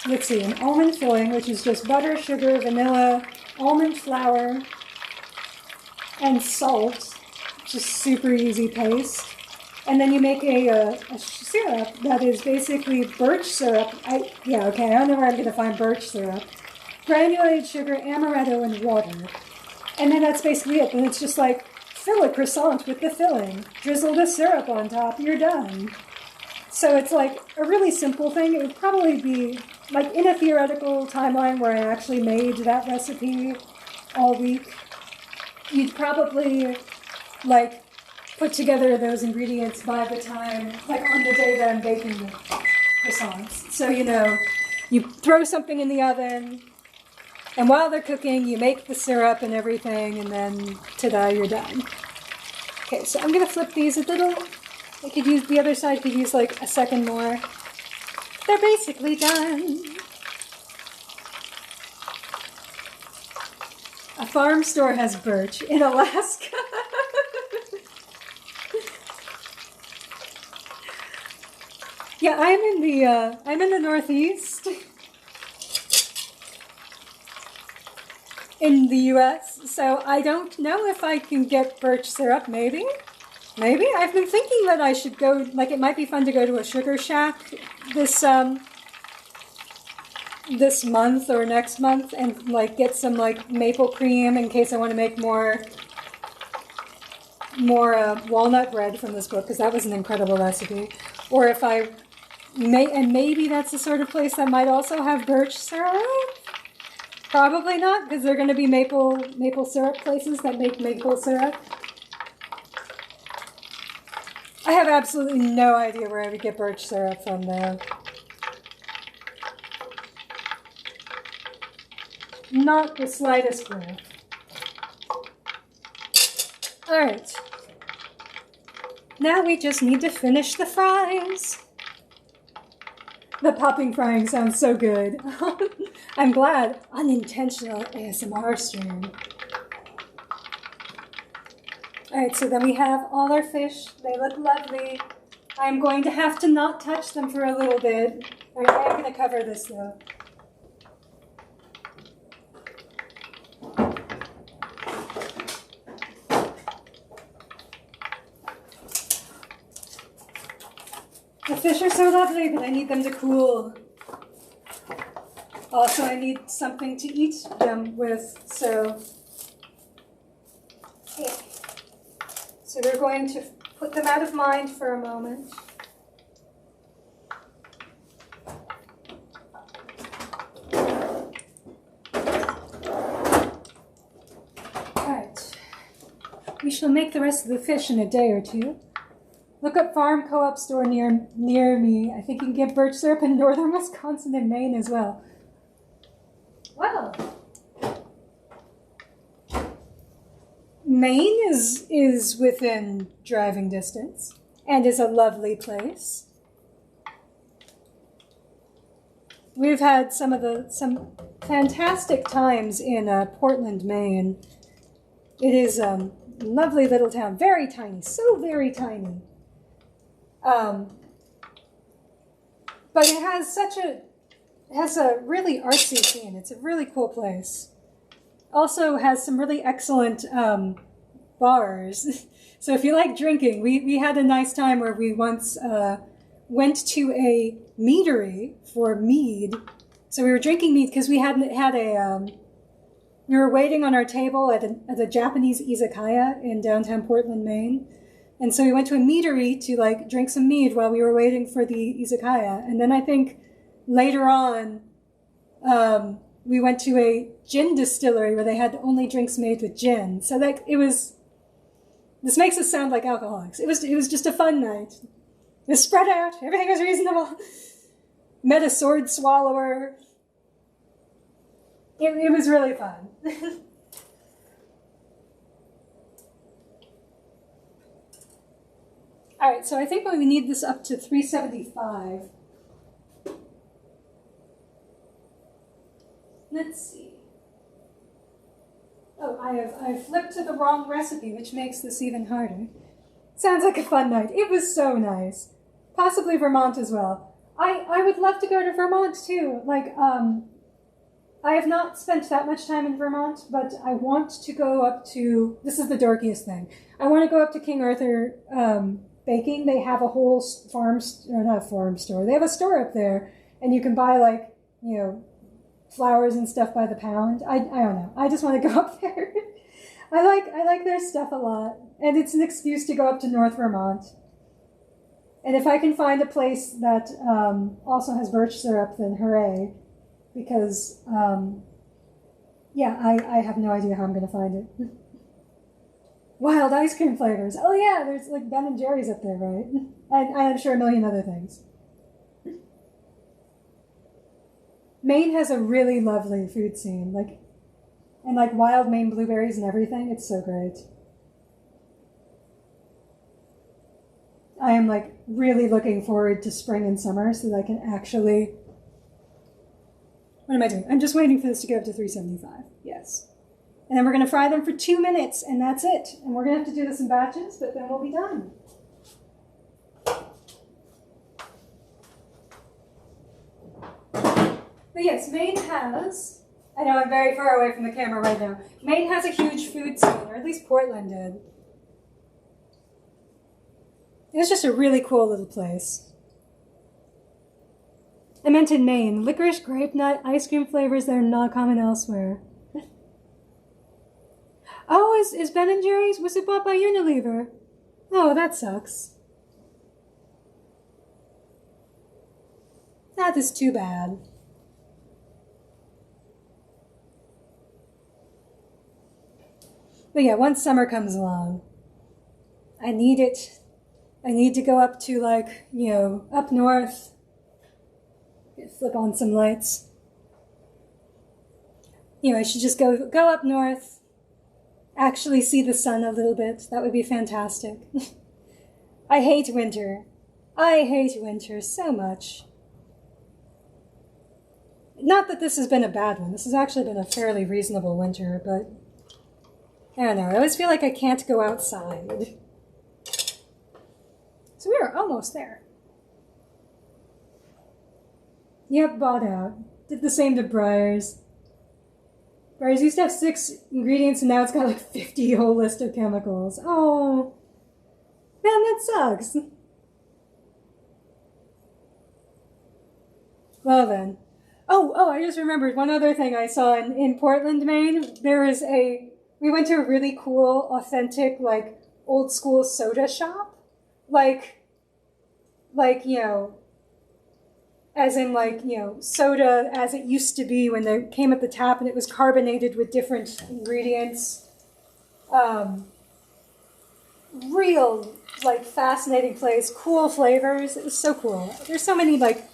an almond filling, which is just butter, sugar, vanilla, almond flour, and salt, just super easy paste. And then you make a syrup that is basically birch syrup. I don't know where I'm going to find birch syrup. Granulated sugar, amaretto, and water. And then that's basically it. And it's just fill a croissant with the filling. Drizzle the syrup on top, you're done. So it's a really simple thing. It would probably be, in a theoretical timeline where I actually made that recipe all week, you'd probably, put together those ingredients by the time, on the day that I'm baking the croissants. So, you throw something in the oven, and while they're cooking, you make the syrup and everything, and then, ta-da, you're done. Okay, so I'm going to flip these a little. The other side could use, a second more. They're basically done. A farm store has birch in Alaska. Yeah, I'm in the Northeast in the U.S., so I don't know if I can get birch syrup. Maybe. I've been thinking that I should go. It might be fun to go to a sugar shack this this month or next month and like get some like maple cream in case I want to make more walnut bread from this book, because that was an incredible recipe. Or if I may, and maybe that's the sort of place that might also have birch syrup. Probably not, because they're going to be maple syrup places that make maple syrup. I have absolutely no idea where I would get birch syrup from, though. Not the slightest clue. Alright. Now we just need to finish the fries. The popping frying sounds so good. I'm glad. Unintentional ASMR stream. Alright, so then we have all our fish. They look lovely. I'm going to have to not touch them for a little bit. Alright, I am going to cover this though. The fish are so lovely, but I need them to cool. Also, I need something to eat them with, so... Okay. So we're going to put them out of mind for a moment. Alright. We shall make the rest of the fish in a day or two. Look up farm co-op store near me. I think you can get birch syrup in northern Wisconsin and Maine as well. Well, Maine is within driving distance and is a lovely place. We've had some fantastic times in Portland, Maine. It is a lovely little town, very tiny, so very tiny. But it has a really artsy scene. It's a really cool place. Also has some really excellent bars. So if you like drinking, we had a nice time where we once went to a meadery for mead. So we were drinking mead because we were waiting on our table at a Japanese izakaya in downtown Portland, Maine. And so we went to a meadery to like drink some mead while we were waiting for the izakaya. And then I think later on, we went to a gin distillery where they had only drinks made with gin. So that this makes us sound like alcoholics. It was just a fun night. It was spread out. Everything was reasonable. Met a sword swallower. It was really fun. All right, so I think we need this up to 375. Let's see. Oh, I flipped to the wrong recipe, which makes this even harder. Sounds like a fun night. It was so nice. Possibly Vermont as well. I would love to go to Vermont too. Like, I have not spent that much time in Vermont, but I want to go up to, this is the dorkiest thing. I want to go up to King Arthur Baking. They have a whole they have a store up there, and you can buy like, flowers and stuff by the pound. I don't know. I just want to go up there. I like their stuff a lot, and it's an excuse to go up to North Vermont. And if I can find a place that also has birch syrup, then hooray. Because, I have no idea how I'm going to find it. Wild ice cream flavors. Oh yeah, there's like Ben & Jerry's up there, right? And I'm sure a million other things. Maine has a really lovely food scene, and wild Maine blueberries and everything. It's so great. I am really looking forward to spring and summer so that I can actually... What am I doing? I'm just waiting for this to go up to 375. Yes. And then we're going to fry them for 2 minutes, and that's it. And we're going to have to do this in batches, but then we'll be done. But yes, Maine has, I know I'm very far away from the camera right now, Maine has a huge food scene, or at least Portland did. It was just a really cool little place. I meant in Maine. Licorice, grape nut, ice cream flavors that are not common elsewhere. Oh, is Ben & Jerry's? Was it bought by Unilever? Oh, that sucks. That is too bad. But yeah, once summer comes along, I need it. I need to go up to, like, you know, up north. Flip on some lights. You know, I should just go up north, actually see the sun a little bit. That would be fantastic. I hate winter. I hate winter so much. Not that this has been a bad one. This has actually been a fairly reasonable winter, but I don't know. I always feel like I can't go outside. So we are almost there. Yep, bought out. Did the same to Breyers. Breyers used to have 6 ingredients and now it's got like 50 whole list of chemicals. Oh, man, that sucks. Well then. Oh, I just remembered one other thing I saw in Portland, Maine. We went to a really cool, authentic, like, old school soda shop. Like, you know, as in, like, you know, soda as it used to be when they came at the tap and it was carbonated with different ingredients. Real, like, fascinating place, cool flavors. It was so cool. There's so many, like,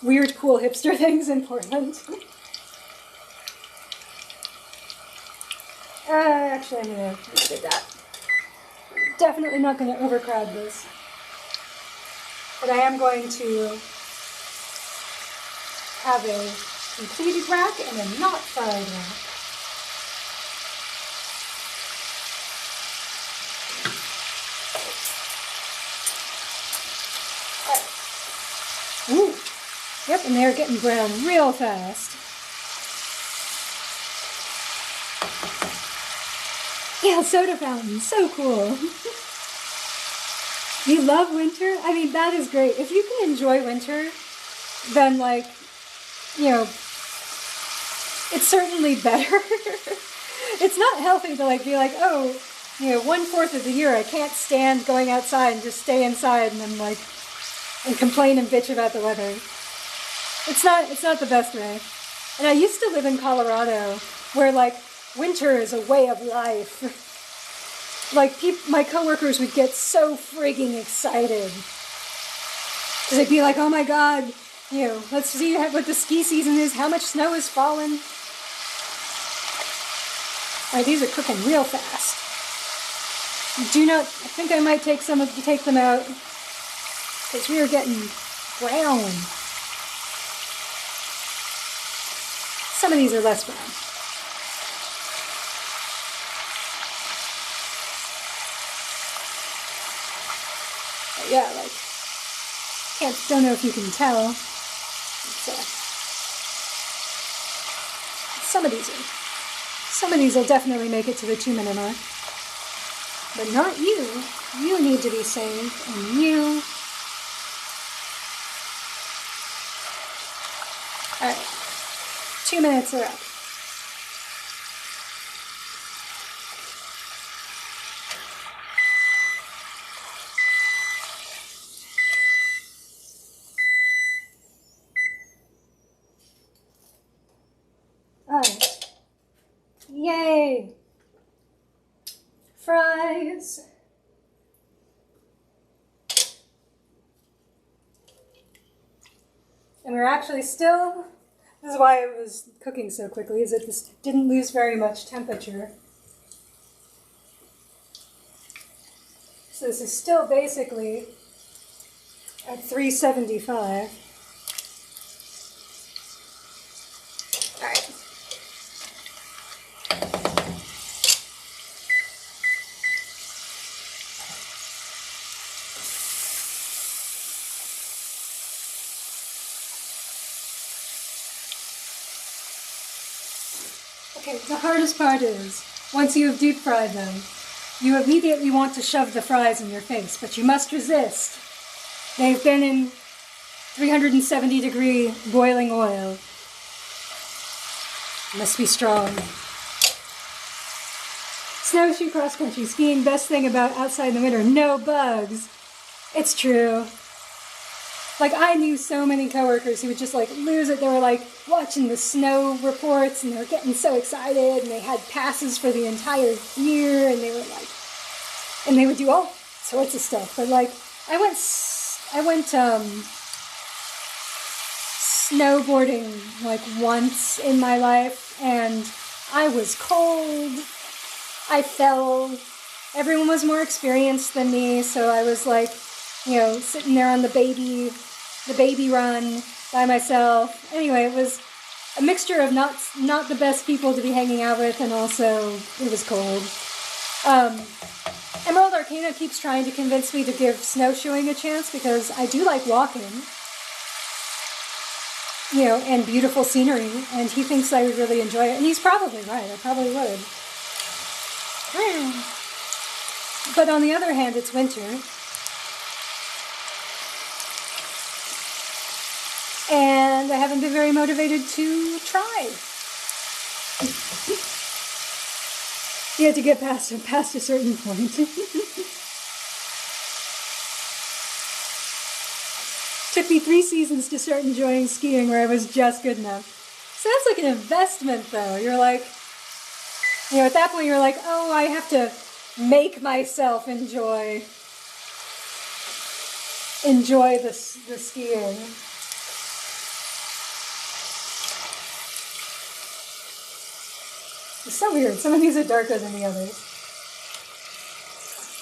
weird, cool hipster things in Portland. Actually, I'm gonna do that. Definitely not gonna overcrowd this. But I am going to have a completed rack and a not fried rack. Ooh. Yep, and they're getting brown real fast. Yeah, soda fountains, so cool. You love winter? I mean, that is great. If you can enjoy winter, then, like, you know, it's certainly better. It's not healthy to, like, be like, oh, you know, 1/4 of the year I can't stand going outside and just stay inside and then, like, and complain and bitch about the weather. It's not the best way. And I used to live in Colorado where, like, winter is a way of life. Like, my coworkers would get so frigging excited. Because they'd be like, oh my god, you know, let's see what the ski season is, how much snow has fallen. Alright, these are cooking real fast. I think I might take them out. Because we are getting brown. Some of these are less brown. But yeah, like, don't know if you can tell. Some of these will definitely make it to the 2-minute mark. But not you. You need to be saved, and you. Alright. 2 minutes are up. Alright. Yay! Fries. And we're actually still, this is why it was cooking so quickly, is that this didn't lose very much temperature. So this is still basically at 375. Alright. Okay, the hardest part is, once you have deep fried them, you immediately want to shove the fries in your face, but you must resist. They've been in 370-degree boiling oil. Must be strong. Snowshoe cross-country skiing, best thing about outside in the winter, no bugs. It's true. Like, I knew so many coworkers who would just, like, lose it. They were, like, watching the snow reports, and they were getting so excited, and they had passes for the entire year, and they were, like, and they would do all sorts of stuff. But, like, I went snowboarding, like, once in my life, and I was cold. I fell. Everyone was more experienced than me, so I was, like, you know, sitting there on the baby run by myself. Anyway, it was a mixture of not the best people to be hanging out with, and also it was cold. Emerald Arcana keeps trying to convince me to give snowshoeing a chance because I do like walking, you know, and beautiful scenery, and he thinks I would really enjoy it, and he's probably right. I probably would. But on the other hand, it's winter. And I haven't been very motivated to try. You have to get past a certain point. Took me 3 seasons to start enjoying skiing where I was just good enough. Sounds like an investment, though. You're like, you know, at that point you're like, oh, I have to make myself enjoy the skiing. It's so weird. Some of these are darker than the others.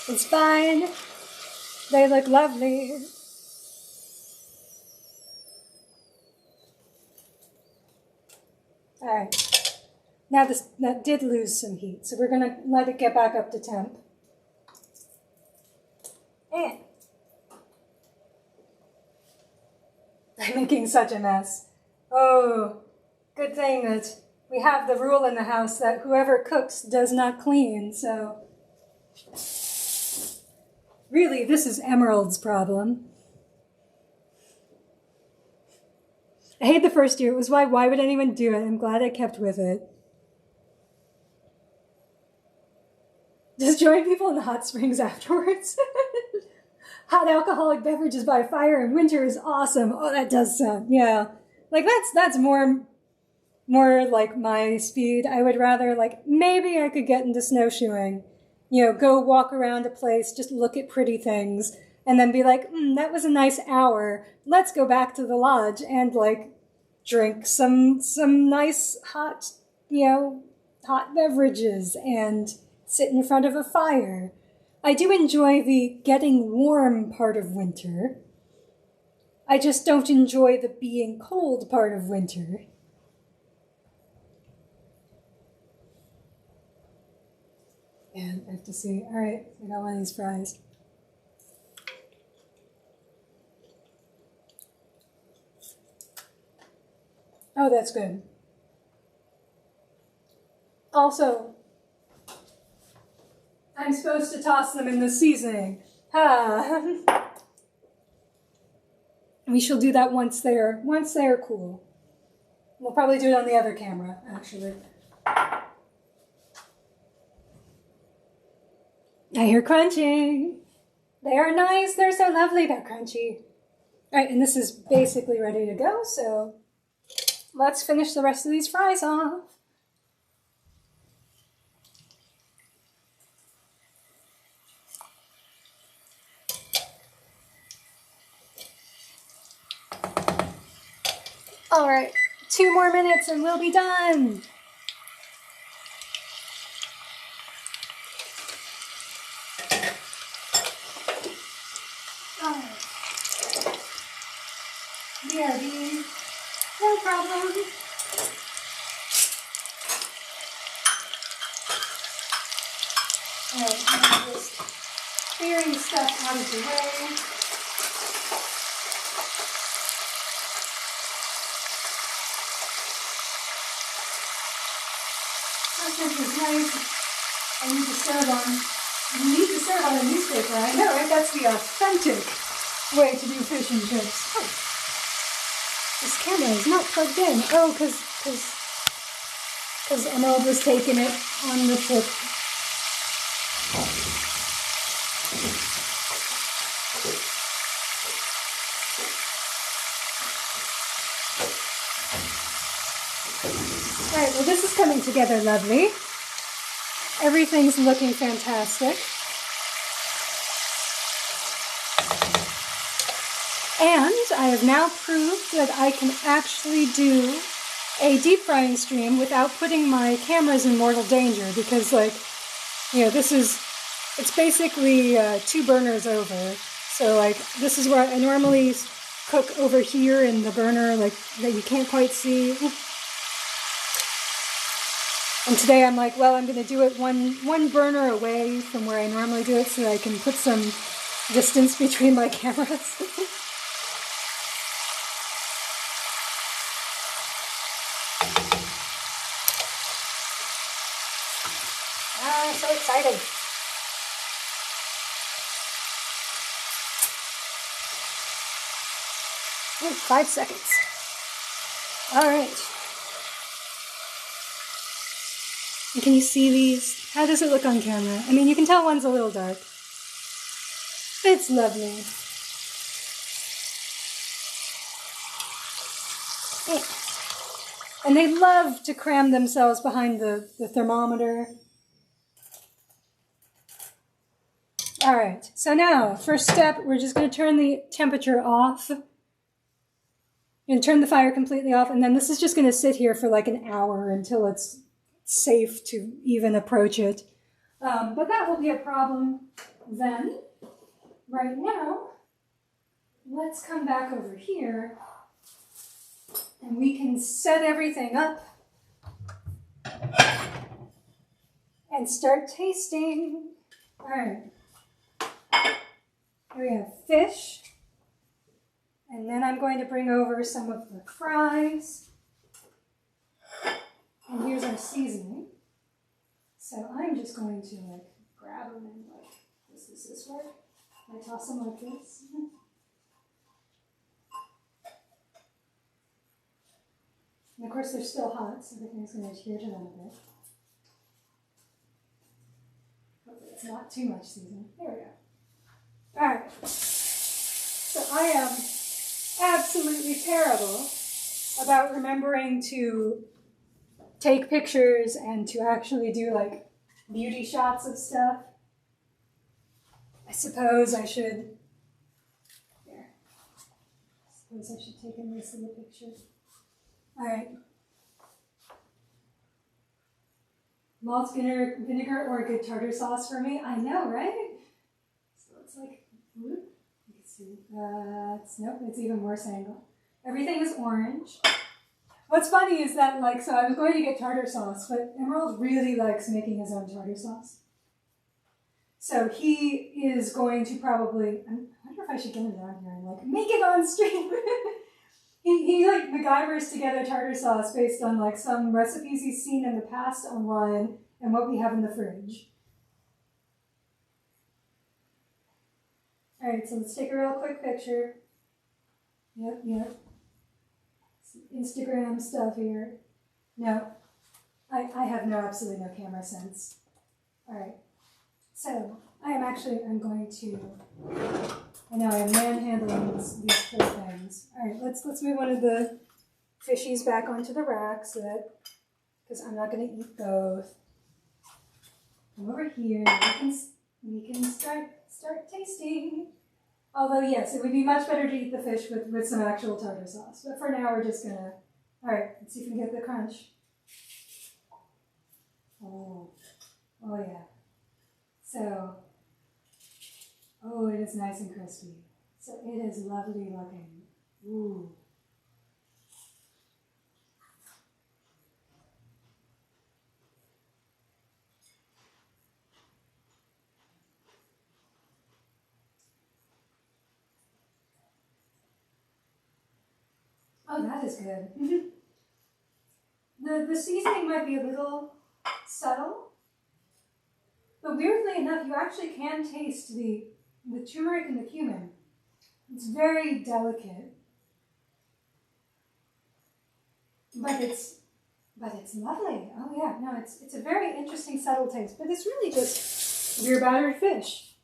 It's fine. They look lovely. Alright. Now that did lose some heat, so we're going to let it get back up to temp. And I'm making such a mess. Oh, good thing that we have the rule in the house that whoever cooks does not clean, so really this is Emerald's problem. I hate the first year. It was why would anyone do it? I'm glad I kept with it. Just join people in the hot springs afterwards. Hot alcoholic beverages by fire in winter is awesome. Oh, that does sound, yeah. Like, that's more like my speed. I would rather, like, maybe I could get into snowshoeing. You know, go walk around a place, just look at pretty things, and then be like, that was a nice hour. Let's go back to the lodge and, like, drink some nice hot, you know, hot beverages and sit in front of a fire. I do enjoy the getting warm part of winter. I just don't enjoy the being cold part of winter. And I have to see. All right, I got one of these fries. Oh, that's good. Also, I'm supposed to toss them in the seasoning. We shall do that once they're cool. We'll probably do it on the other camera, actually. I hear crunching. They are nice. They're so lovely. They're crunchy. All right, and this is basically ready to go, so let's finish the rest of these fries off. All right, 2 more minutes and we'll be done. BRB, no problem. All right, I'm just clearing stuff out of the way. This is nice. I need to serve on. You need to serve on a newspaper. I know, right? That's the authentic way to do fish and chips. Oh. This camera is not plugged in. Oh, because Emerald was taking it on the trip. Alright, well this is coming together lovely. Everything's looking fantastic. And I have now proved that I can actually do a deep frying stream without putting my cameras in mortal danger, because it's basically 2 burners over. So like this is where I normally cook over here in the burner like that you can't quite see. And today I'm like, well, I'm going to do it one burner away from where I normally do it so that I can put some distance between my cameras. I'm so excited. Ooh, 5 seconds. All right. And can you see these? How does it look on camera? I mean, you can tell one's a little dark. It's lovely. And they love to cram themselves behind the thermometer. All right, so now, first step, we're just going to turn the temperature off. And turn the fire completely off, and then this is just going to sit here for like an hour until it's safe to even approach it. But that will be a problem then. Right now, let's come back over here and we can set everything up and start tasting. All right. Here we have fish. And then I'm going to bring over some of the fries. And here's our seasoning. So I'm just going to like grab them and like, does this work? I toss them like this. And of course they're still hot, so everything's going to adhere to them a bit. Hopefully it's not too much seasoning. There we go. Alright. So I am absolutely terrible about remembering to take pictures and to actually do like beauty shots of stuff. I suppose I should take a nice little picture. All right. Malt vinegar or a good tartar sauce for me. I know, right? So it's like, whoop. You can see, nope, it's even worse angle. Everything is orange. What's funny is that, like, so I was going to get tartar sauce, but Emerald really likes making his own tartar sauce. So he is going to probably, I wonder if I should get him down here and, like, make it on stream. he like, MacGyvers together tartar sauce based on, like, some recipes he's seen in the past online and what we have in the fridge. All right, so let's take a real quick picture. Yep. Instagram stuff here. No, I have absolutely no camera sense. All right, so I'm going to, I know I'm manhandling these poor things. All right, let's move one of the fishies back onto the rack so that, because I'm not going to eat both. Come over here, we can start tasting. Although, yes, it would be much better to eat the fish with some actual tartar sauce. But for now, we're just going to... All right, let's see if we can get the crunch. Oh yeah. So, it is nice and crispy. So it is lovely looking. Ooh. Oh, that is good. The seasoning might be a little subtle, but weirdly enough, you actually can taste the turmeric and the cumin. It's very delicate. but it's lovely. Oh yeah, no, it's a very interesting subtle taste, but it's really just your battered fish,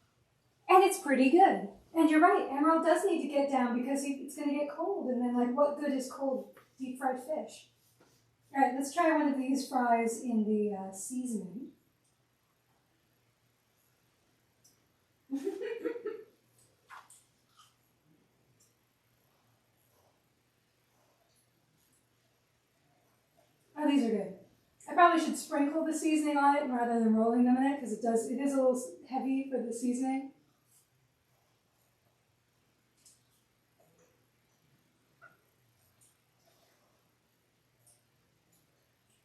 and it's pretty good. And you're right, emerald does need to get down because it's going to get cold, and then like what good is cold deep fried fish? All right, let's try one of these fries in the seasoning. Oh, these are good. I probably should sprinkle the seasoning on it rather than rolling them in it because it is a little heavy for the seasoning.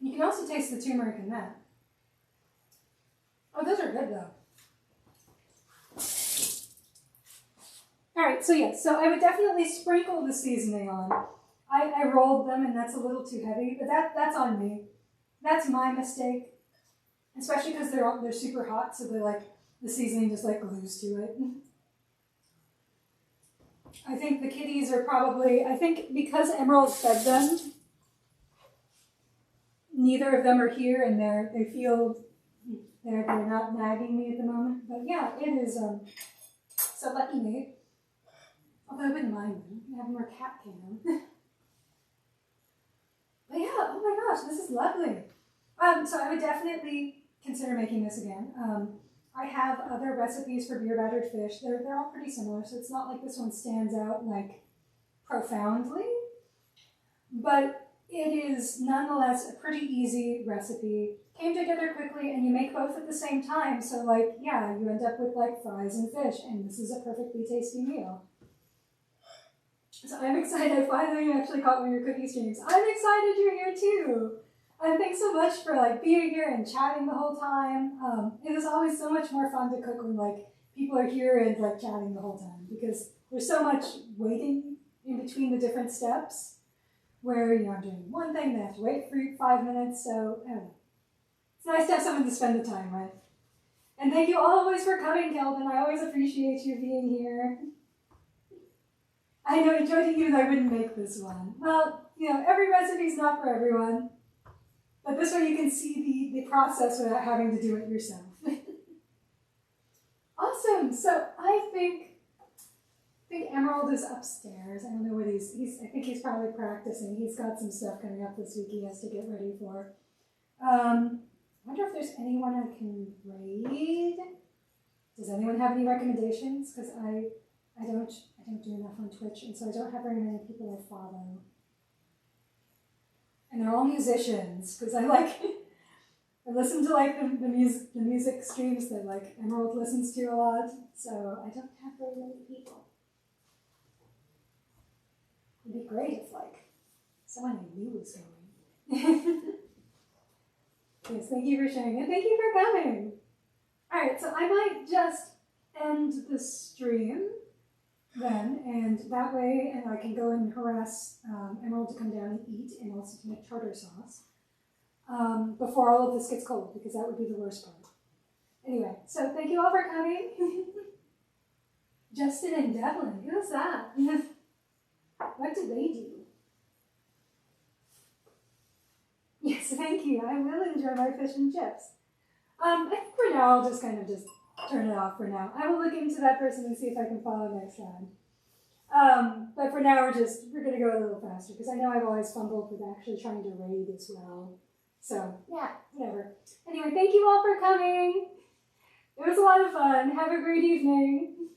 You can also taste the turmeric in that. Oh, those are good though. All right, so yeah, so I would definitely sprinkle the seasoning on. I rolled them and that's a little too heavy, but that's on me. That's my mistake, especially because they're super hot, so the seasoning just like glues to it. I think the kitties are probably, I think because Emerald fed them, neither of them are here and they feel they're not nagging me at the moment. But yeah, it is so lucky me. Although I wouldn't mind them. I have more cat cam. But yeah, oh my gosh, this is lovely. So I would definitely consider making this again. I have other recipes for beer battered fish. They're all pretty similar, so it's not like this one stands out like profoundly. But it is nonetheless a pretty easy recipe. Came together quickly, and you make both at the same time. So like, yeah, you end up with like fries and fish, and this is a perfectly tasty meal. So I'm excited. I finally actually caught one of your cookie streams. I'm excited you're here too. And thanks so much for like being here and chatting the whole time. It is always so much more fun to cook when like people are here and like chatting the whole time because there's so much waiting in between the different steps where I'm doing one thing, then I have to wait for 5 minutes. So I don't know. It's nice to have someone to spend the time with. And thank you always for coming, Kelvin. I always appreciate you being here. I know, enjoyed it even though I wouldn't make this one. Well, every recipe is not for everyone. But this way you can see the process without having to do it yourself. Awesome. So I think Emerald is upstairs. I don't know what I think he's probably practicing. He's got some stuff coming up this week he has to get ready for. I wonder if there's anyone I can raid. Does anyone have any recommendations? Because I don't do enough on Twitch, and so I don't have very many people I follow. And they're all musicians, because I listen to like the music streams that like Emerald listens to a lot, so I don't have very many people. It'd be great if like someone I knew was going. Yes, thank you for sharing, and thank you for coming. Alright, so I might just end the stream then, and that way, and I can go and harass Emerald to come down and eat, and also to make tartar sauce before all of this gets cold, because that would be the worst part. Anyway, so thank you all for coming. Justin and Devlin, who's that? What do they do? Yes, thank you. I will enjoy my fish and chips. I think for now I'll just kind of turn it off for now. I will look into that person and see if I can follow next time. But for now we're going to go a little faster because I know I've always fumbled with actually trying to raid as well. So yeah, whatever. Anyway, thank you all for coming. It was a lot of fun. Have a great evening.